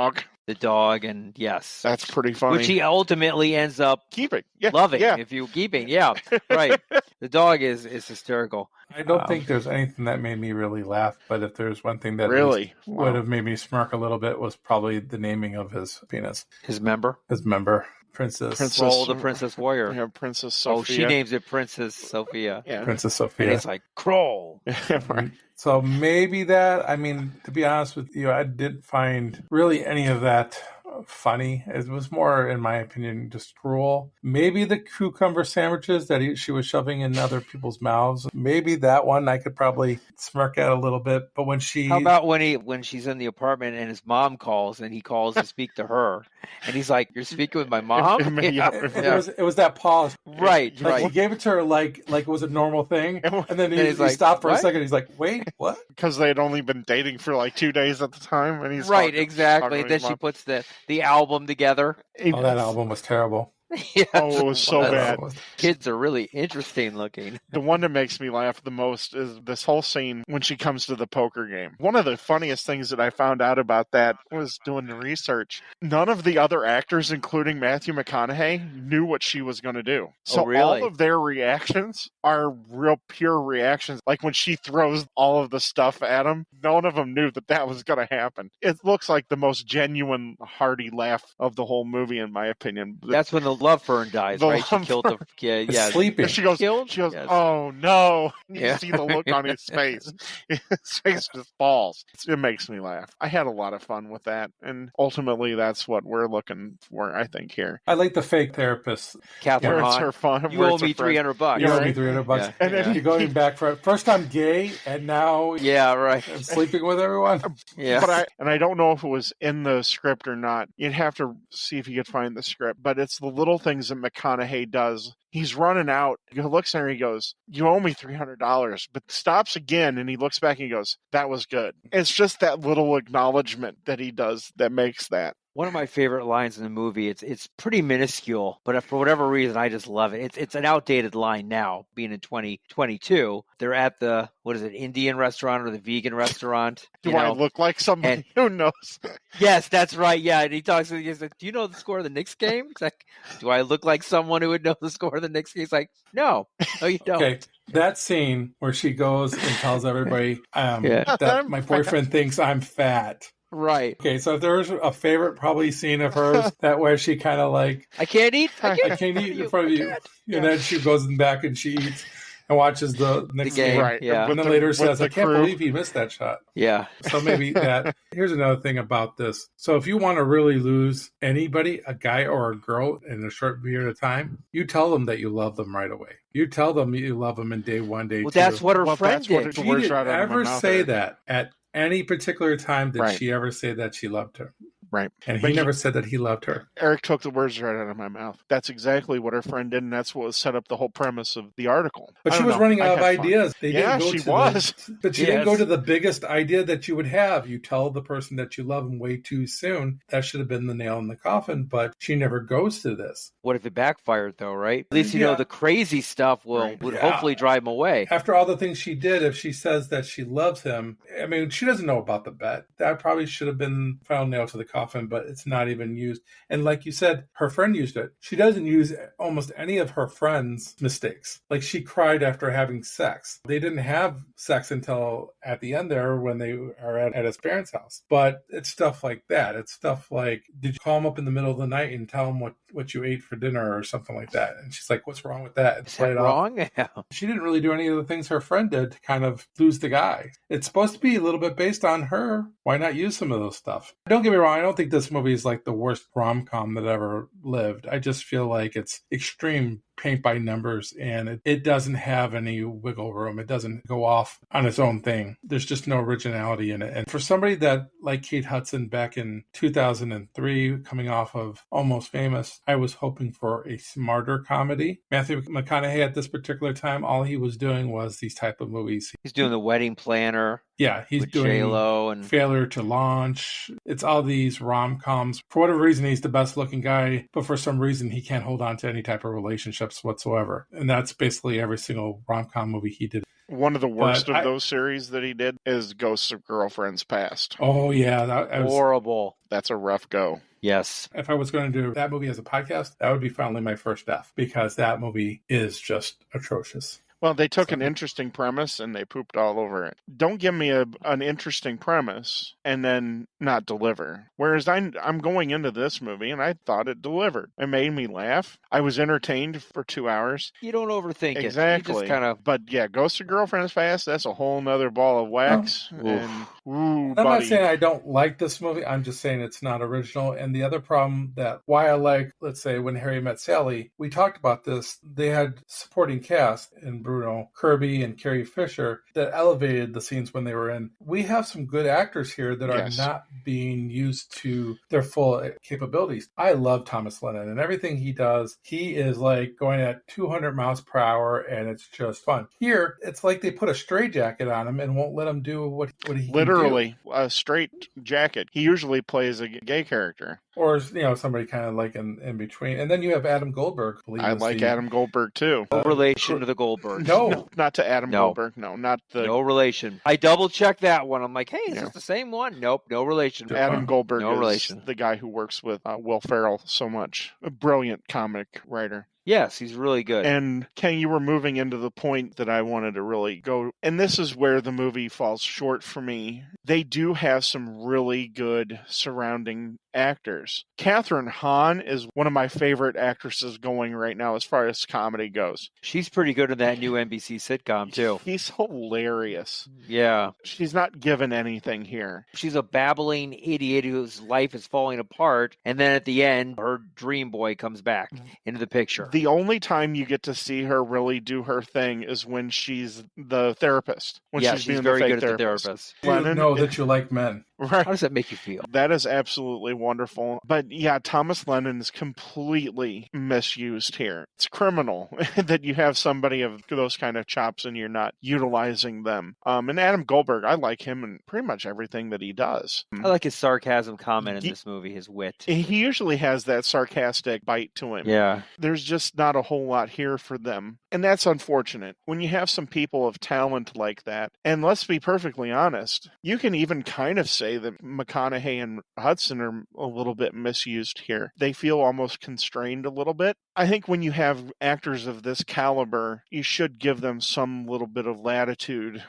The dog, and yes. That's pretty funny. Which he ultimately ends up keeping. Loving, if you keeping. Yeah, right. The dog is hysterical. I don't think there's anything that made me really laugh, but if there's one thing that really would have made me smirk a little bit was probably the naming of his penis. His member? His member. Princess. Roll the Princess Warrior. Yeah, Princess Sophia. Oh, she names it Princess Sophia. Yeah. Princess Sophia. And it's like, Crawl. Right. So maybe that, I mean, to be honest with you, I didn't find really any of that funny. It was more, in my opinion, just cruel. Maybe the cucumber sandwiches that she was shoving in other people's mouths. Maybe that one I could probably smirk at a little bit. But when she... How about when she's in the apartment and his mom calls and he calls to speak to her and he's like, "You're speaking with my mom?" It was that pause. Right. He gave it to her like it was a normal thing. And then he like, stopped for what? a second. He's like, "Wait, what?" Because they had only been dating for like 2 days at the time. And he's right, exactly. Then she puts the album together. Oh, that album was terrible. Yeah. Oh, it was so bad. Kids are really interesting looking. The one that makes me laugh the most is this whole scene when she comes to the poker game. One of the funniest things that I found out about that was doing the research. None of the other actors, including Matthew McConaughey, knew what she was going to do. So really? all of their reactions are real pure reactions. Like when she throws all of the stuff at him, none of them knew that was going to happen. It looks like the most genuine, hearty laugh of the whole movie, in my opinion. That's when the love fern dies, right? She killed the kid. Yeah, sleeping. She goes, Yes. "Oh no!" You see the look on his face. His face just falls. It makes me laugh. I had a lot of fun with that, and ultimately, that's what we're looking for, I think, here. I like the fake therapist, Catherine Where it's Hahn. her fun. You owe me $300. You owe me $300, Yeah. and then you're going back for first time gay, and now right. sleeping with everyone. Yeah, but I don't know if it was in the script or not. You'd have to see if you could find the script. But it's the little things that McConaughey does. He's running out. He looks at her and he goes, "You owe me $300, but stops again. And he looks back and he goes, "That was good." It's just that little acknowledgement that he does that makes that. One of my favorite lines in the movie, it's pretty minuscule, but for whatever reason, I just love it. It's an outdated line now, being in 2022. They're at the, what is it, Indian restaurant or the vegan restaurant? Do I look like somebody who knows? Yes, that's right. Yeah, and he talks. He's like, "Do you know the score of the Knicks game?" He's like, "Do I look like someone who would know the score of the Knicks game?" He's like, "No, you don't." Okay, that scene where she goes and tells everybody that my boyfriend thinks I'm fat. Right. Okay, so if there's a favorite probably scene of hers, that where she kind of like, I can't eat. I can't eat in front of you. And then she goes in back and she eats and watches the next game. Right. Yeah. And then later says, I can't believe he missed that shot. Yeah. So maybe that. Here's another thing about this. So if you want to really lose anybody, a guy or a girl, in a short period of time, you tell them that you love them right away. You tell them you love them in day one, day two. That's what her friend did. She didn't ever say that at any particular time did she ever say that she loved her. Right. And he never said that he loved her. Eric took the words right out of my mouth. That's exactly what her friend did, and that's what set up the whole premise of the article. But she was running out of ideas. She was. But she didn't go to the biggest idea that you would have. You tell the person that you love them way too soon. That should have been the nail in the coffin, but she never goes to this. What if it backfired, though, right? At least, you know, the crazy stuff would hopefully drive him away. After all the things she did, if she says that she loves him, I mean, she doesn't know about the bet. That probably should have been final nail to the coffin, but it's not even used. And like you said, her friend used it. She doesn't use almost any of her friends' mistakes. Like she cried after having sex. They didn't have sex until at the end there when they are at his parents' house. But it's stuff like that. It's stuff like, did you call him up in the middle of the night and tell him what you ate for dinner or something like that? And she's like, what's wrong with that? Is that wrong? Yeah. She didn't really do any of the things her friend did to kind of lose the guy. It's supposed to be a little bit based on her. Why not use some of those stuff? Don't get me wrong. I don't think this movie is like the worst rom-com that ever lived. I just feel like it's extreme paint by numbers and it doesn't have any wiggle room. It doesn't go off on its own thing. There's just no originality in it. And for somebody that, like Kate Hudson back in 2003, coming off of Almost Famous, I was hoping for a smarter comedy. Matthew McConaughey at this particular time, all he was doing was these type of movies. He's doing The Wedding Planner. Yeah, he's doing J-Lo and Failure to Launch. It's all these rom-coms. For whatever reason, he's the best looking guy, but for some reason, he can't hold on to any type of relationships whatsoever. And that's basically every single rom-com movie he did. One of the worst of those series that he did is Ghosts of Girlfriends Past. Oh, yeah. That was horrible. That's a rough go. Yes. If I was going to do that movie as a podcast, that would be finally my first F, because that movie is just atrocious. Well, they took an interesting premise and they pooped all over it. Don't give me an interesting premise and then not deliver. Whereas I'm going into this movie and I thought it delivered. It made me laugh. I was entertained for 2 hours. You don't overthink it. Exactly. You just kind of... But yeah, Ghost of Girlfriends Past, that's a whole nother ball of wax. I'm not saying I don't like this movie. I'm just saying it's not original. And the other problem that why I like, let's say, When Harry Met Sally, we talked about this. They had supporting cast in Bruno Kirby and Carrie Fisher that elevated the scenes when they were in. We have some good actors here that are not being used to their full capabilities. I love Thomas Lennon and everything he does. He is like going at 200 miles per hour and it's just fun. Here, it's like they put a straitjacket on him and won't let him do what he literally can do. A straight jacket. He usually plays a gay character. Or, you know, somebody kind of like in between. And then you have Adam Goldberg. I like Adam Goldberg, too. No relation to the Goldbergs. No, not to Adam Goldberg. No, not the... No relation. I double-checked that one. I'm like, hey, is this the same one? Nope, no relation. Adam Goldberg no is relation. The guy who works with Will Ferrell so much. A brilliant comic writer. Yes, he's really good. And Ken, you were moving into the point that I wanted to really go, and this is where the movie falls short for me. They do have some really good surrounding actors. Kathryn Hahn is one of my favorite actresses going right now as far as comedy goes. She's pretty good in that new NBC sitcom, too. She's hilarious. Yeah. She's not given anything here. She's a babbling idiot whose life is falling apart, and then at the end, her dream boy comes back into the picture. The only time you get to see her really do her thing is when she's the therapist. When she's being very the good fake at the therapist. You know that you like men. Right. How does that make you feel? That is absolutely wonderful. But yeah, Thomas Lennon is completely misused here. It's criminal that you have somebody of those kind of chops and you're not utilizing them. And Adam Goldberg, I like him in pretty much everything that he does. I like his sarcasm comment in this movie, his wit. He usually has that sarcastic bite to him. Yeah. There's just not a whole lot here for them. And that's unfortunate. When you have some people of talent like that, and let's be perfectly honest, you can even kind of say that McConaughey and Hudson are a little bit misused here. They feel almost constrained a little bit. I think when you have actors of this caliber, you should give them some little bit of latitude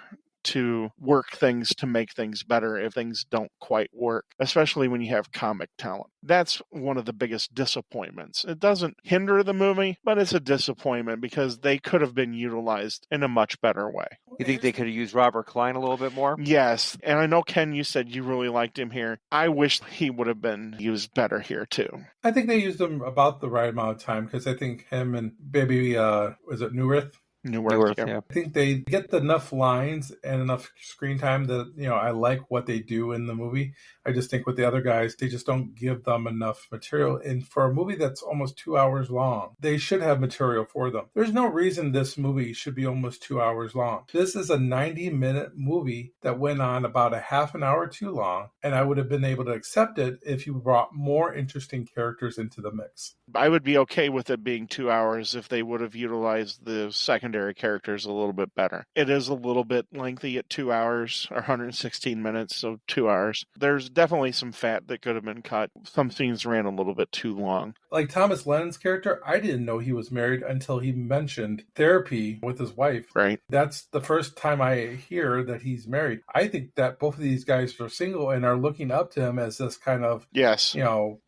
to work things to make things better if things don't quite work, especially when you have comic talent. That's one of the biggest disappointments. It doesn't hinder the movie, but it's a disappointment because they could have been utilized in a much better way. You think they could have used Robert Klein a little bit more? Yes, and I know, Ken, you said you really liked him here. I wish he would have been used better here, too. I think they used him about the right amount of time because I think him and maybe, was it Newirth? Newark, yeah. I think they get enough lines and enough screen time that, I like what they do in the movie. I just think with the other guys, they just don't give them enough material. And for a movie that's almost 2 hours long, they should have material for them. There's no reason this movie should be almost 2 hours long. This is a 90-minute movie that went on about a half an hour too long, and I would have been able to accept it if you brought more interesting characters into the mix. I would be okay with it being 2 hours if they would have utilized the secondary characters a little bit better. It is a little bit lengthy at 2 hours or 116 minutes, so 2 hours. There's definitely some fat that could have been cut. Some scenes ran a little bit too long. Like Thomas Lennon's character, I didn't know he was married until he mentioned therapy with his wife. Right. That's the first time I hear that he's married. I think that both of these guys are single and are looking up to him as this kind of, yes,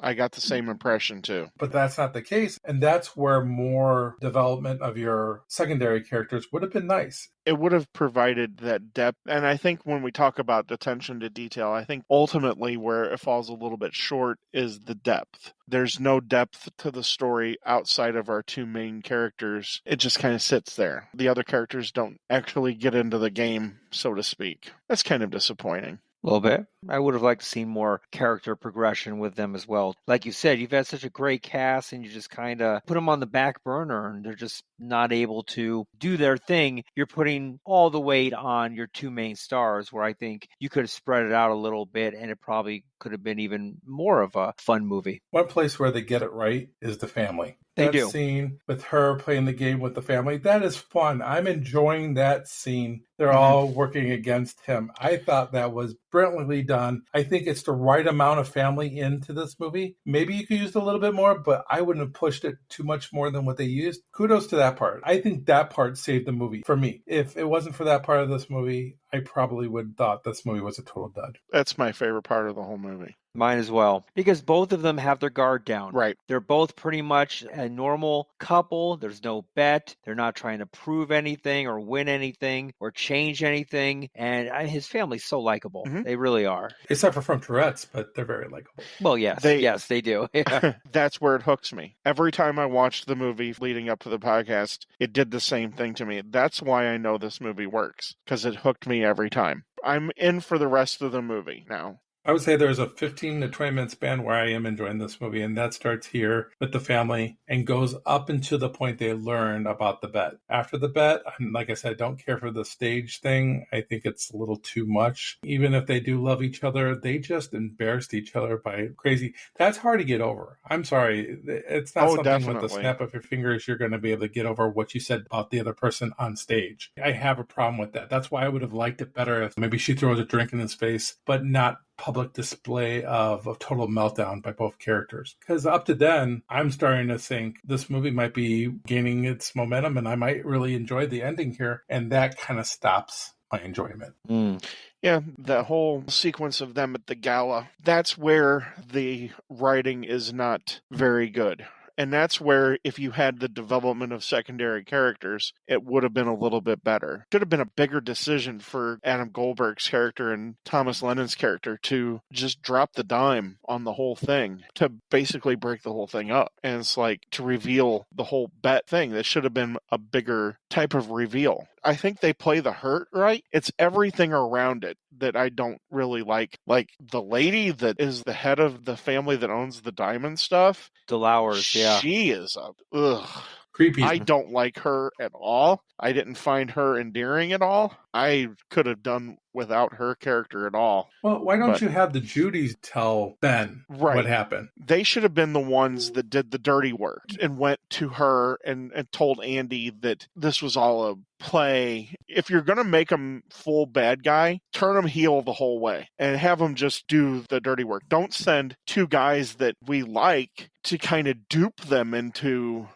I got the same impression too. But that's not the case. And that's where more development of your secondary characters would have been nice. It would have provided that depth. And I think when we talk about attention to detail, I think ultimately where it falls a little bit short is the depth. There's no depth to the story outside of our two main characters. It just kind of sits there. The other characters don't actually get into the game, so to speak. That's kind of disappointing. A little bit. I would have liked to see more character progression with them as well. Like you said, you've had such a great cast and you just kind of put them on the back burner and they're just not able to do their thing. You're putting all the weight on your two main stars, where I think you could have spread it out a little bit and it probably could have been even more of a fun movie. One place where they get it right is the family. They that do. Scene with her playing the game with the family, that is fun. I'm enjoying that scene. They're all working against him. I thought that was brilliantly done. I think it's the right amount of family into this movie. Maybe you could use a little bit more, but I wouldn't have pushed it too much more than what they used. Kudos to that part. I think that part saved the movie for me. If it wasn't for that part of this movie, I probably would have thought this movie was a total dud. That's my favorite part of the whole movie. Mine as well. Because both of them have their guard down. Right. They're both pretty much a normal couple. There's no bet. They're not trying to prove anything or win anything or change anything. And his family's so likable. Mm-hmm. They really are. They suffer from Tourette's, but they're very likable. Well, yes. Yes, they do. Yeah. That's where it hooks me. Every time I watched the movie leading up to the podcast, it did the same thing to me. That's why I know this movie works, because it hooked me every time. I'm in for the rest of the movie now. I would say there's a 15 to 20 minute span where I am enjoying this movie, and that starts here with the family and goes up until the point they learn about the bet. After the bet, like I said, I don't care for the stage thing. I think it's a little too much. Even if they do love each other, they just embarrassed each other by crazy. That's hard to get over. I'm sorry. It's not something definitely. With the snap of your fingers you're going to be able to get over what you said about the other person on stage. I have a problem with that. That's why I would have liked it better if maybe she throws a drink in his face, but not public display of a total meltdown by both characters. Because up to then, I'm starting to think this movie might be gaining its momentum and I might really enjoy the ending here. And that kind of stops my enjoyment. Yeah, the whole sequence of them at the gala, that's where the writing is not very good. And that's where, if you had the development of secondary characters, it would have been a little bit better. Should have been a bigger decision for Adam Goldberg's character and Thomas Lennon's character to just drop the dime on the whole thing, to basically break the whole thing up. And it's like to reveal the whole bet thing. That should have been a bigger type of reveal. I think they play the hurt right. It's everything around it that I don't really like. Like the lady that is the head of the family that owns the diamond stuff. Delowers, yeah. She is ugh. Creepy. I don't like her at all. I didn't find her endearing at all. I could have done without her character at all. Well, why don't But- you have the Judys tell Ben Right. what happened? They should have been the ones that did the dirty work and went to her and told Andy that this was all a play. If you're going to make him full bad guy, turn him heel the whole way and have him just do the dirty work. Don't send two guys that we like to kind of dupe them into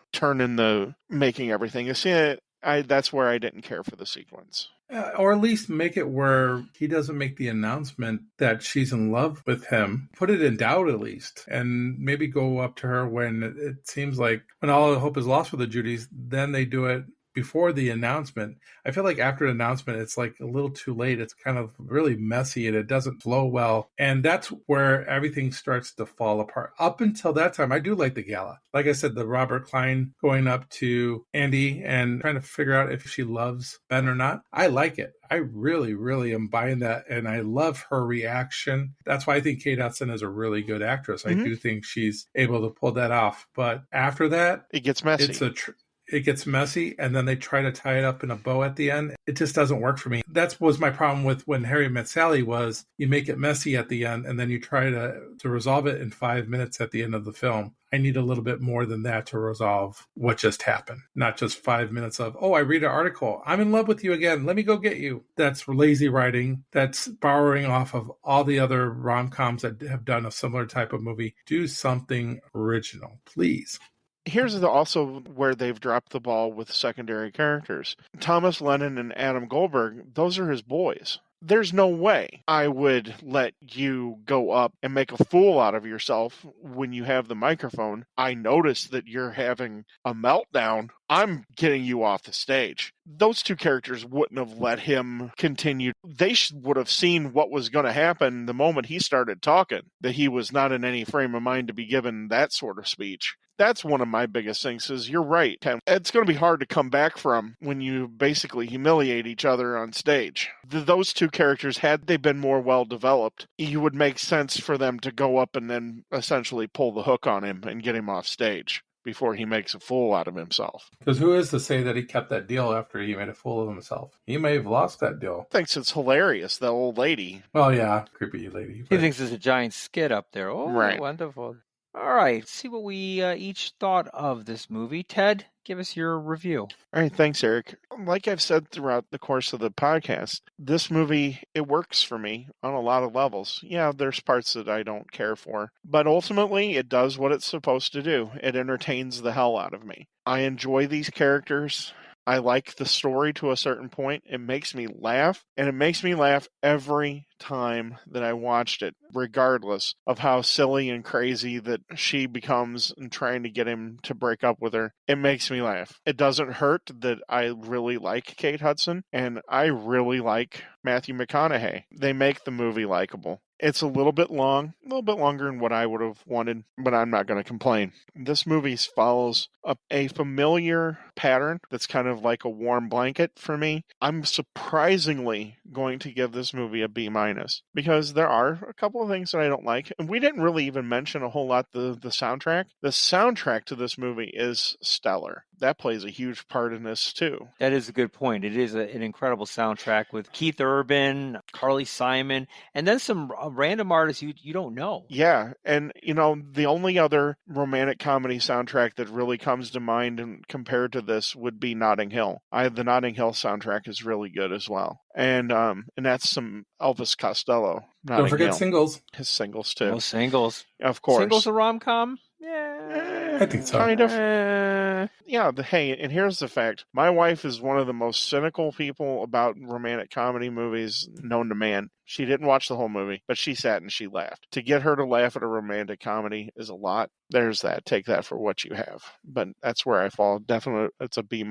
making everything. You see, that's where I didn't care for the sequence. Or at least make it where he doesn't make the announcement that she's in love with him. Put it in doubt at least. And maybe go up to her when it seems like when all hope is lost for the Judys, then they do it before the announcement. I feel like after an announcement, it's like a little too late. It's kind of really messy and it doesn't flow well. And that's where everything starts to fall apart. Up until that time, I do like the gala. Like I said, the Robert Klein going up to Andy and trying to figure out if she loves Ben or not. I like it. I really, really am buying that. And I love her reaction. That's why I think Kate Hudson is a really good actress. I do think she's able to pull that off. But after that, it gets messy. It gets messy, and then they try to tie it up in a bow at the end. It just doesn't work for me. That was my problem with When Harry Met Sally was you make it messy at the end, and then you try to resolve it in 5 minutes at the end of the film. I need a little bit more than that to resolve what just happened. Not just 5 minutes of, I read an article. I'm in love with you again. Let me go get you. That's lazy writing. That's borrowing off of all the other rom-coms that have done a similar type of movie. Do something original, please. Here's also where they've dropped the ball with secondary characters. Thomas Lennon and Adam Goldberg, those are his boys. There's no way I would let you go up and make a fool out of yourself when you have the microphone. I notice that you're having a meltdown. I'm getting you off the stage. Those two characters wouldn't have let him continue. They would have seen what was going to happen the moment he started talking, that he was not in any frame of mind to be given that sort of speech. That's one of my biggest things is you're right, Ken. It's going to be hard to come back from when you basically humiliate each other on stage. Those two characters, had they been more well developed, it would make sense for them to go up and then essentially pull the hook on him and get him off stage before he makes a fool out of himself. Because who is to say that he kept that deal after he made a fool of himself? He may have lost that deal. Thinks it's hilarious, the old lady. Well, yeah, creepy lady. He thinks there's a giant skid up there. Oh, right. Wonderful. All right, let's see what we each thought of this movie. Ted, give us your review. All right, thanks, Eric. Like I've said throughout the course of the podcast, this movie, it works for me on a lot of levels. Yeah, there's parts that I don't care for, but ultimately it does what it's supposed to do. It entertains the hell out of me. I enjoy these characters. I like the story to a certain point. It makes me laugh, and it makes me laugh every time that I watched it, regardless of how silly and crazy that she becomes in trying to get him to break up with her. It makes me laugh. It doesn't hurt that I really like Kate Hudson, and I really like Matthew McConaughey. They make the movie likable. It's a little bit long, a little bit longer than what I would have wanted, but I'm not going to complain. This movie follows a familiar pattern that's kind of like a warm blanket for me. I'm surprisingly going to give this movie a B- because there are a couple of things that I don't like. And we didn't really even mention a whole lot the soundtrack. The soundtrack to this movie is stellar. That plays a huge part in this too. That is a good point. It is an incredible soundtrack with Keith Urban, Carly Simon, and then some random artists you don't know. Yeah, and the only other romantic comedy soundtrack that really comes to mind and compared to this would be Notting Hill. The Notting Hill soundtrack is really good as well. And that's some Elvis Costello. Don't forget Singles. His Singles too. Oh, Singles. Of course. Singles a rom-com? Yeah. I think so. Kind of. Yeah, hey, and here's the fact. My wife is one of the most cynical people about romantic comedy movies known to man. She didn't watch the whole movie, but she sat and she laughed. To get her to laugh at a romantic comedy is a lot. There's that. Take that for what you have. But that's where I fall. Definitely, it's a B-.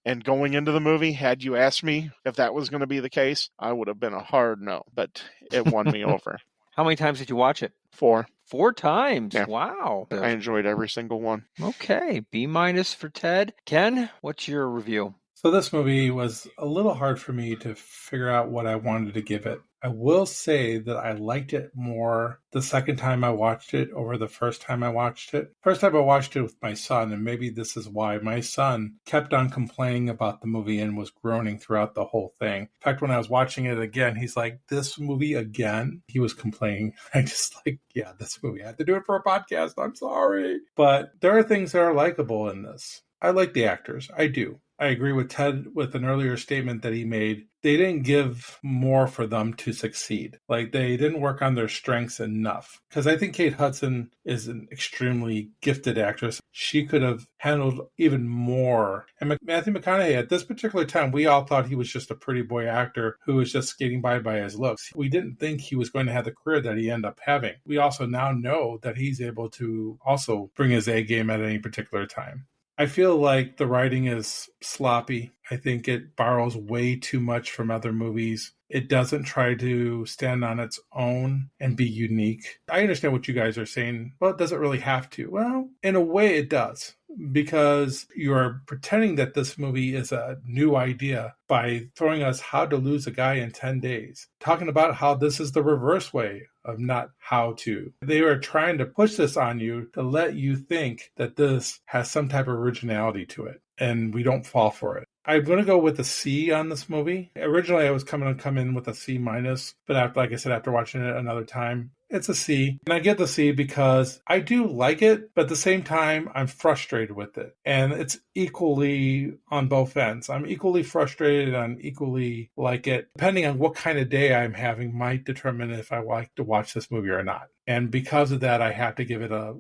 And going into the movie, had you asked me if that was going to be the case, I would have been a hard no. But it won me over. How many times did you watch it? 4. 4 times. Yeah. Wow. I enjoyed every single one. Okay. B- for Ted. Ken, what's your review? So this movie was a little hard for me to figure out what I wanted to give it. I will say that I liked it more the second time I watched it over the first time I watched it. First time I watched it with my son, and maybe this is why my son kept on complaining about the movie and was groaning throughout the whole thing. In fact, when I was watching it again, he's like, "This movie again?" He was complaining. I just like, yeah, this movie. I had to do it for a podcast. I'm sorry. But there are things that are likable in this. I like the actors. I do. I agree with Ted with an earlier statement that he made. They didn't give more for them to succeed. Like, they didn't work on their strengths enough. Because I think Kate Hudson is an extremely gifted actress. She could have handled even more. And Matthew McConaughey, at this particular time, we all thought he was just a pretty boy actor who was just skating by his looks. We didn't think he was going to have the career that he ended up having. We also now know that he's able to also bring his A game at any particular time. I feel like the writing is sloppy. I think it borrows way too much from other movies. It doesn't try to stand on its own and be unique. I understand what you guys are saying. Well, it doesn't really have to. Well, in a way it does, because you're pretending that this movie is a new idea by throwing us how to lose a guy in 10 days. Talking about how this is the reverse way of not how to. They are trying to push this on you to let you think that this has some type of originality to it, and we don't fall for it. I'm going to go with a C on this movie. Originally, I was coming to come in with a C minus, but after, like I said, after watching it another time, it's a C. And I get the C because I do like it, but at the same time, I'm frustrated with it. And it's equally on both ends. I'm equally frustrated and equally like it. Depending on what kind of day I'm having might determine if I like to watch this movie or not. And because of that, I have to give it a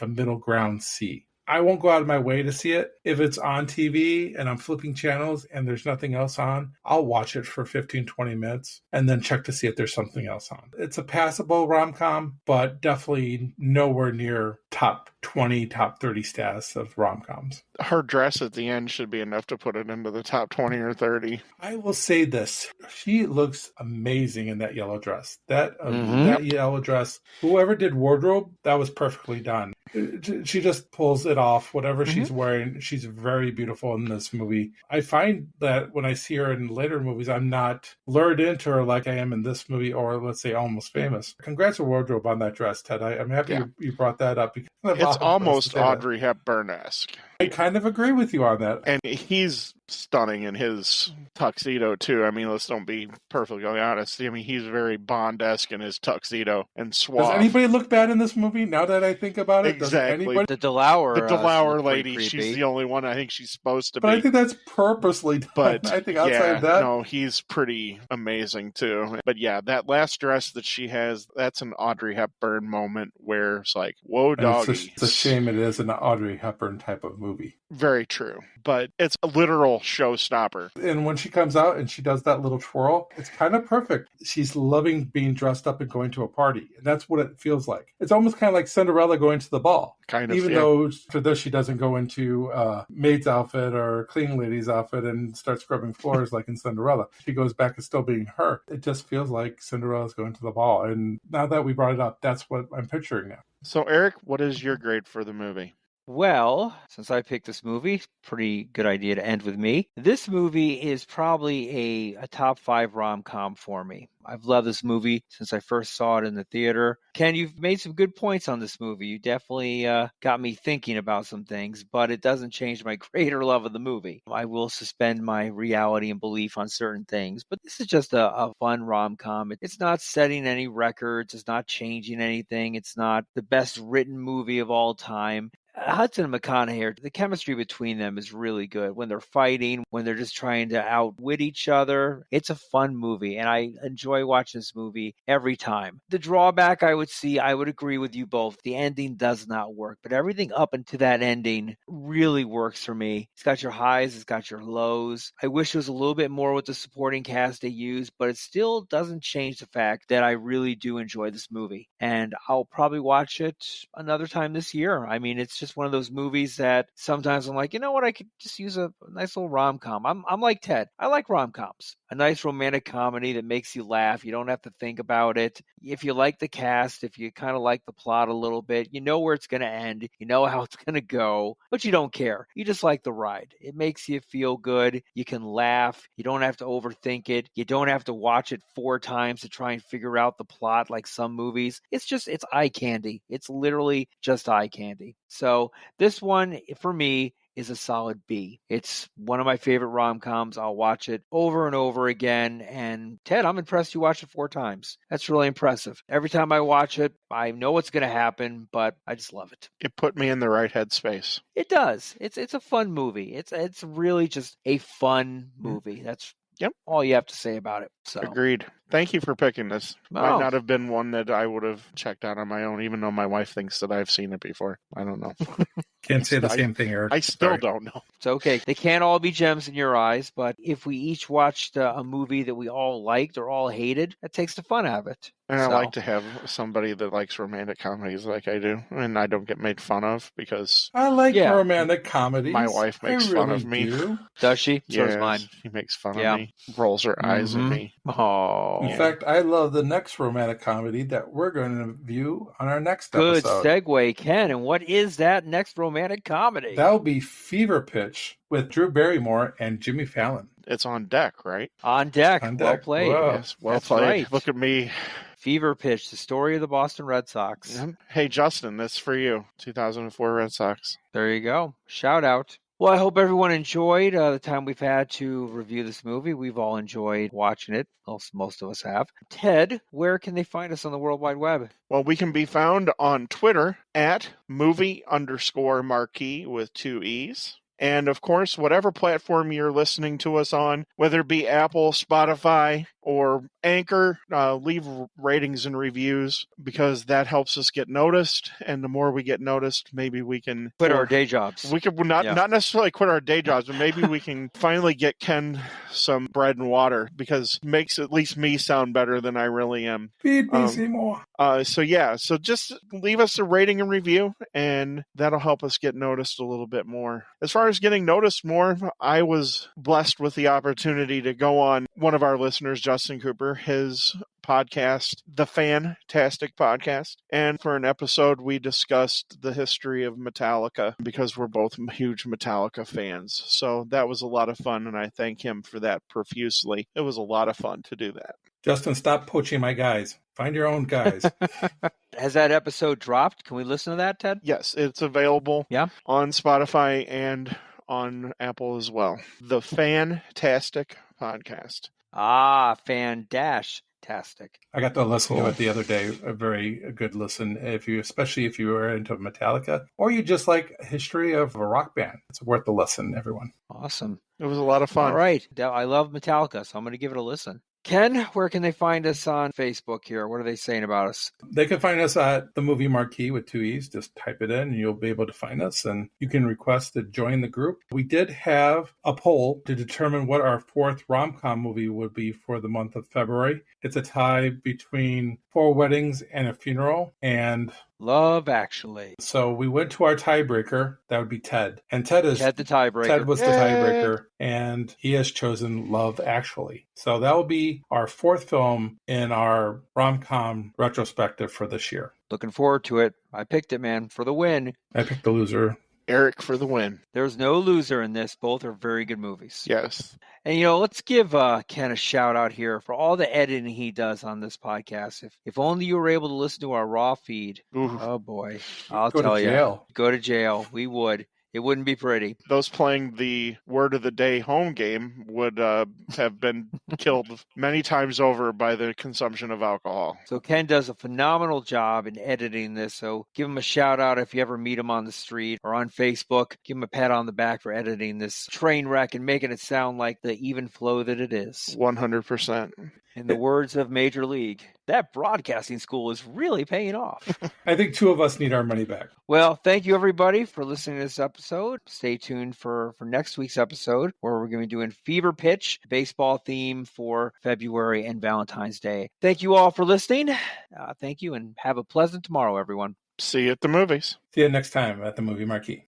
middle ground C. I won't go out of my way to see it. If it's on TV and I'm flipping channels and there's nothing else on, I'll watch it for 15, 20 minutes and then check to see if there's something else on. It's a passable rom-com, but definitely nowhere near top 20, top 30 status of rom-coms. Her dress at the end should be enough to put it into the top 20 or 30. I will say this. She looks amazing in that yellow dress. That yellow dress, whoever did wardrobe, that was perfectly done. She just pulls it off. Whatever she's wearing, she's very beautiful in this movie. I find that when I see her in later movies, I'm not lured into her like I am in this movie or, let's say, Almost Famous. Congrats to wardrobe on that dress, Ted. I'm happy you brought that up. Because it's almost Audrey Hepburn-esque. I kind of agree with you on that. And he's stunning in his tuxedo, too. I mean, let's don't be perfectly honest. I mean, he's very Bond-esque in his tuxedo and suave. Does anybody look bad in this movie, now that I think about it? Exactly. The DeLauer lady, she's the only one I think she's supposed to be. But I think that's purposely done. But I think outside that... No, he's pretty amazing, too. But yeah, that last dress that she has, that's an Audrey Hepburn moment where it's like, whoa, doggy. It's a shame it is an Audrey Hepburn type of movie. Very true. But it's a literal showstopper. And when she comes out and she does that little twirl, it's kind of perfect. She's loving being dressed up and going to a party. And that's what it feels like. It's almost kind of like Cinderella going to the ball. Kind of, even though for this she doesn't go into maid's outfit or cleaning lady's outfit and start scrubbing floors like in Cinderella. She goes back to still being her. It just feels like Cinderella's going to the ball. And now that we brought it up, that's what I'm picturing now. So Eric, what is your grade for the movie? Well, since I picked this movie, pretty good idea to end with me. This movie is probably a top 5 rom-com for me. I've loved this movie since I first saw it in the theater. Ken, you've made some good points on this movie. You definitely got me thinking about some things, but it doesn't change my greater love of the movie. I will suspend my reality and belief on certain things, but this is just a fun rom-com. It's not setting any records. It's not changing anything. It's not the best written movie of all time. Hudson and McConaughey, the chemistry between them is really good. When they're fighting, when they're just trying to outwit each other, it's a fun movie, and I enjoy watching this movie every time. The drawback I would agree with you both. The ending does not work, but everything up until that ending really works for me. It's got your highs, it's got your lows. I wish it was a little bit more with the supporting cast they used, but it still doesn't change the fact that I really do enjoy this movie, and I'll probably watch it another time this year. I mean, it's just one of those movies that sometimes I'm like, you know what, I could just use a nice little rom-com. I'm like Ted. I like rom-coms. A nice romantic comedy that makes you laugh. You don't have to think about it. If you like the cast, if you kind of like the plot a little bit, you know where it's going to end. You know how it's going to go, but you don't care. You just like the ride. It makes you feel good. You can laugh. You don't have to overthink it. You don't have to watch it 4 times to try and figure out the plot like some movies. It's eye candy. It's literally just eye candy. So this one, for me, is a solid B. It's one of my favorite rom-coms. I'll watch it over and over again. And Ted, I'm impressed you watched it 4 times. That's really impressive. Every time I watch it, I know what's going to happen, but I just love it. It put me in the right headspace. It does. It's a fun movie. It's really just a fun movie. That's all you have to say about it. So agreed. Thank you for picking this. Might not have been one that I would have checked out on my own, even though my wife thinks that I've seen it before. I don't know. Can't say the same thing, Eric. I still don't know. It's okay. They can't all be gems in your eyes, but if we each watched a movie that we all liked or all hated, that takes the fun out of it. And I like to have somebody that likes romantic comedies like I do, and I don't get made fun of because I like romantic comedies. My wife makes fun of me. Does she? So does mine. She makes fun of me, rolls her eyes at me. Oh. In fact, I love the next romantic comedy that we're going to view on our next episode. Good segue, Ken. And what is that next romantic comedy? That will be Fever Pitch with Drew Barrymore and Jimmy Fallon. It's on deck, right? On deck. Well played. Whoa. Yes, well played. Right. Look at me. Fever Pitch, the story of the Boston Red Sox. Hey, Justin, that's for you. 2004 Red Sox. There you go. Shout out. Well, I hope everyone enjoyed the time we've had to review this movie. We've all enjoyed watching it. Most of us have. Ted, where can they find us on the World Wide Web? Well, we can be found on Twitter at movie_marquee with 2 E's. And, of course, whatever platform you're listening to us on, whether it be Apple, Spotify, or Anchor, leave ratings and reviews because that helps us get noticed. And the more we get noticed, maybe we can quit our day jobs. We could not necessarily quit our day jobs, but maybe we can finally get Ken some bread and water because it makes at least me sound better than I really am. Feed me some more. So just leave us a rating and review, and that'll help us get noticed a little bit more. As far as getting noticed more, I was blessed with the opportunity to go on one of our listeners, Justin Cooper, his podcast, The Fantastic Podcast. And for an episode, we discussed the history of Metallica because we're both huge Metallica fans. So that was a lot of fun, and I thank him for that profusely. It was a lot of fun to do that. Justin, stop poaching my guys. Find your own guys. Has that episode dropped? Can we listen to that, Ted? Yes, it's available on Spotify and on Apple as well. The Fantastic Podcast. Fantastic. I got to listen to it the other day. A very good listen, especially if you are into Metallica or you just like a history of a rock band. It's worth the listen, everyone. Awesome. It was a lot of fun. All right. I love Metallica, so I'm going to give it a listen. Ken, where can they find us on Facebook here? What are they saying about us? They can find us at the Movie Marquee with 2 E's. Just type it in and you'll be able to find us, and you can request to join the group. We did have a poll to determine what our 4th rom-com movie would be for the month of February. It's a tie between 4 Weddings and a Funeral and Love Actually. So we went to our tiebreaker. That would be Ted. And Ted the tiebreaker. Ted was the tiebreaker, and he has chosen Love Actually. So that will be our 4th film in our rom-com retrospective for this year. Looking forward to it. I picked it, man, for the win. I picked the loser. Eric for the win. There's no loser in this. Both are very good movies. Yes. And, let's give Ken a shout out here for all the editing he does on this podcast. If only you were able to listen to our raw feed. Ooh. Oh, boy. I'll tell you. Go to jail. We would. It wouldn't be pretty. Those playing the word of the day home game would have been killed many times over by the consumption of alcohol. So Ken does a phenomenal job in editing this. So give him a shout out if you ever meet him on the street or on Facebook. Give him a pat on the back for editing this train wreck and making it sound like the even flow that it is. 100%. In the words of Major League, that broadcasting school is really paying off. I think 2 of us need our money back. Well, thank you, everybody, for listening to this episode. Stay tuned for next week's episode, where we're going to be doing Fever Pitch, baseball theme for February and Valentine's Day. Thank you all for listening. Thank you, and have a pleasant tomorrow, everyone. See you at the movies. See you next time at the Movie Marquee.